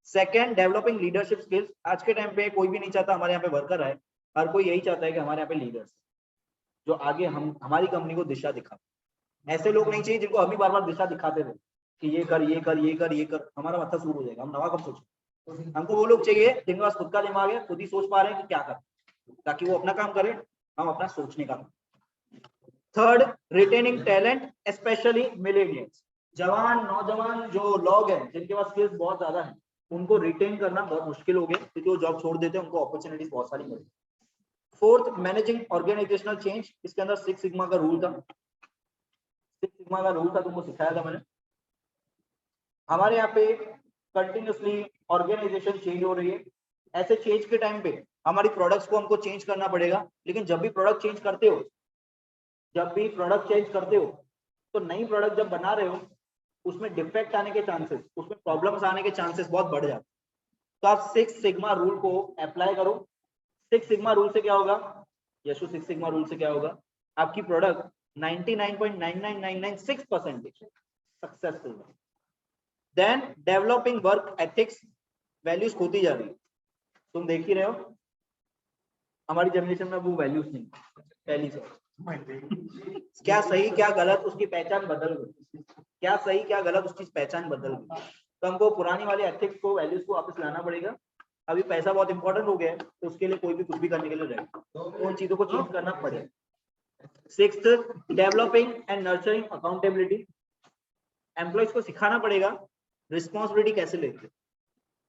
Second, developing leadership skills. आज के टाइम पे कोई भी नहीं चाहता हमारे यहाँ पे वर्कर आए, हर कोई यही चाहता है कि हमारे यहाँ पे लीडर्स जो आगे हमारी कंपनी को दिशा दिखा। ऐसे लोग नहीं चाहिए जिनको हम ही बार बार दिशा दिखाते रहे कि ये कर ये कर ये कर ये कर, हमारा माथा शुरू हो जाएगा, हम नवा कब सोचें। हमको वो लोग चाहिए जिनके पास खुद का दिमाग है, खुद ही सोच पा रहे हैं कि क्या कर, ताकि वो अपना काम करें, हम अपना सोचने का। Third, retaining talent specially millennials, जवान नौजवान जो लोग हैं जिनके पास स्किल्स बहुत ज्यादा है, उनको रिटेन करना बहुत मुश्किल हो गया क्योंकि वो जॉब छोड़ देते हैं, उनको अपॉर्चुनिटीज बहुत सारी मिलती। फोर्थ, मैनेजिंग ऑर्गेनाइजेशनल चेंज, इसके अंदर 6 सिग्मा का रूल था, 6 सिग्मा का रूल था, तुमको सिखाया था मैंने। हमारे यहाँ पे कंटिन्यूसली ऑर्गेनाइजेशन चेंज हो रही है, ऐसे चेंज के टाइम पे हमारी प्रोडक्ट्स को हमको चेंज करना पड़ेगा, लेकिन जब भी प्रोडक्ट चेंज करते हो तो नई प्रोडक्ट जब बना रहे हो उसमें डिफेक्ट आने के चांसेस, उसमें प्रॉब्लम्स आने के चांसेस बहुत बढ़ जाते हैं। तो आप 6 सिग्मा रूल को अप्लाई करो। 6 सिग्मा रूल से क्या होगा यशु? 6 सिग्मा रूल से क्या होगा? आपकी प्रोडक्ट 99.99996% सक्सेसफुल है। Then developing work ethics, values होती जा रही है। तुम देख ही रहे हो हमारी जनरेशन में वो वैल्यूज नहीं पहली से। क्या सही क्या गलत उसकी पहचान बदल गई, क्या सही क्या गलत उसकी पहचान बदल गई। तो हमको पुरानी वाली एथिक्स को वैल्यूज को वापस लाना पड़ेगा। अभी पैसा बहुत इंपॉर्टेंट हो गया है तो उसके लिए कोई भी कुछ भी करने के लिए रेडी, तो उन चीजों को चेंज करना पड़ेगा। 6th developing and nurturing accountability, employees को सिखाना पड़ेगा रिस्पॉन्सिबिलिटी कैसे लेते हैं।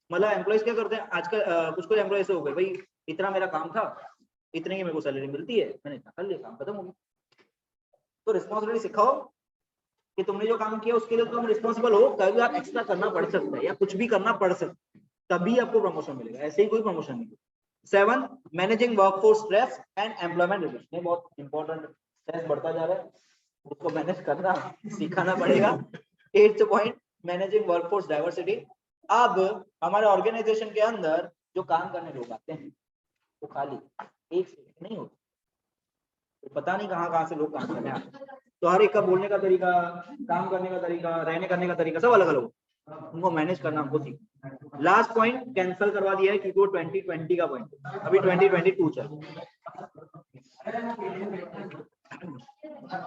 मतलब एम्प्लॉइज क्या करते हैं आजकल, कुछ एम्प्लॉय ऐसे हो गए, भाई इतना मेरा काम था, इतने की मेरे को सैलरी मिलती है, मैंने इतना कर लिया, काम खत्म हो गया। तो रिस्पॉन्सिबिलिटी सिखाओ कि तुमने जो काम किया उसके लिए तुम रिस्पॉन्सिबल हो, कभी आप एक्स्ट्रा करना पड़ सकता है या कुछ भी करना पड़ सकता है, तभी आपको प्रमोशन मिलेगा, ऐसे ही कोई प्रमोशन नहीं। 7 managing workforce stress and employment relation, ये बहुत इंपॉर्टेंट, स्ट्रेस बढ़ता जा रहा है, उसको मैनेज करना सिखाना पड़ेगा। 8th point managing workforce diversity. अब हमारे ऑर्गेनाइजेशन के अंदर जो काम करने लोग आते हैं वो खाली एक से नहीं होते, तो पता नहीं कहाँ से लोग काम करने आते हैं। तो हर एक का बोलने का तरीका, काम करने का तरीका, रहने करने का तरीका सब अलग अलग, उनको मैनेज करना हमको सीखना। लास्ट पॉइंट कैंसिल करवा दिया है क्योंकि वो 2020 का पॉइंट, अभी 2022 चल।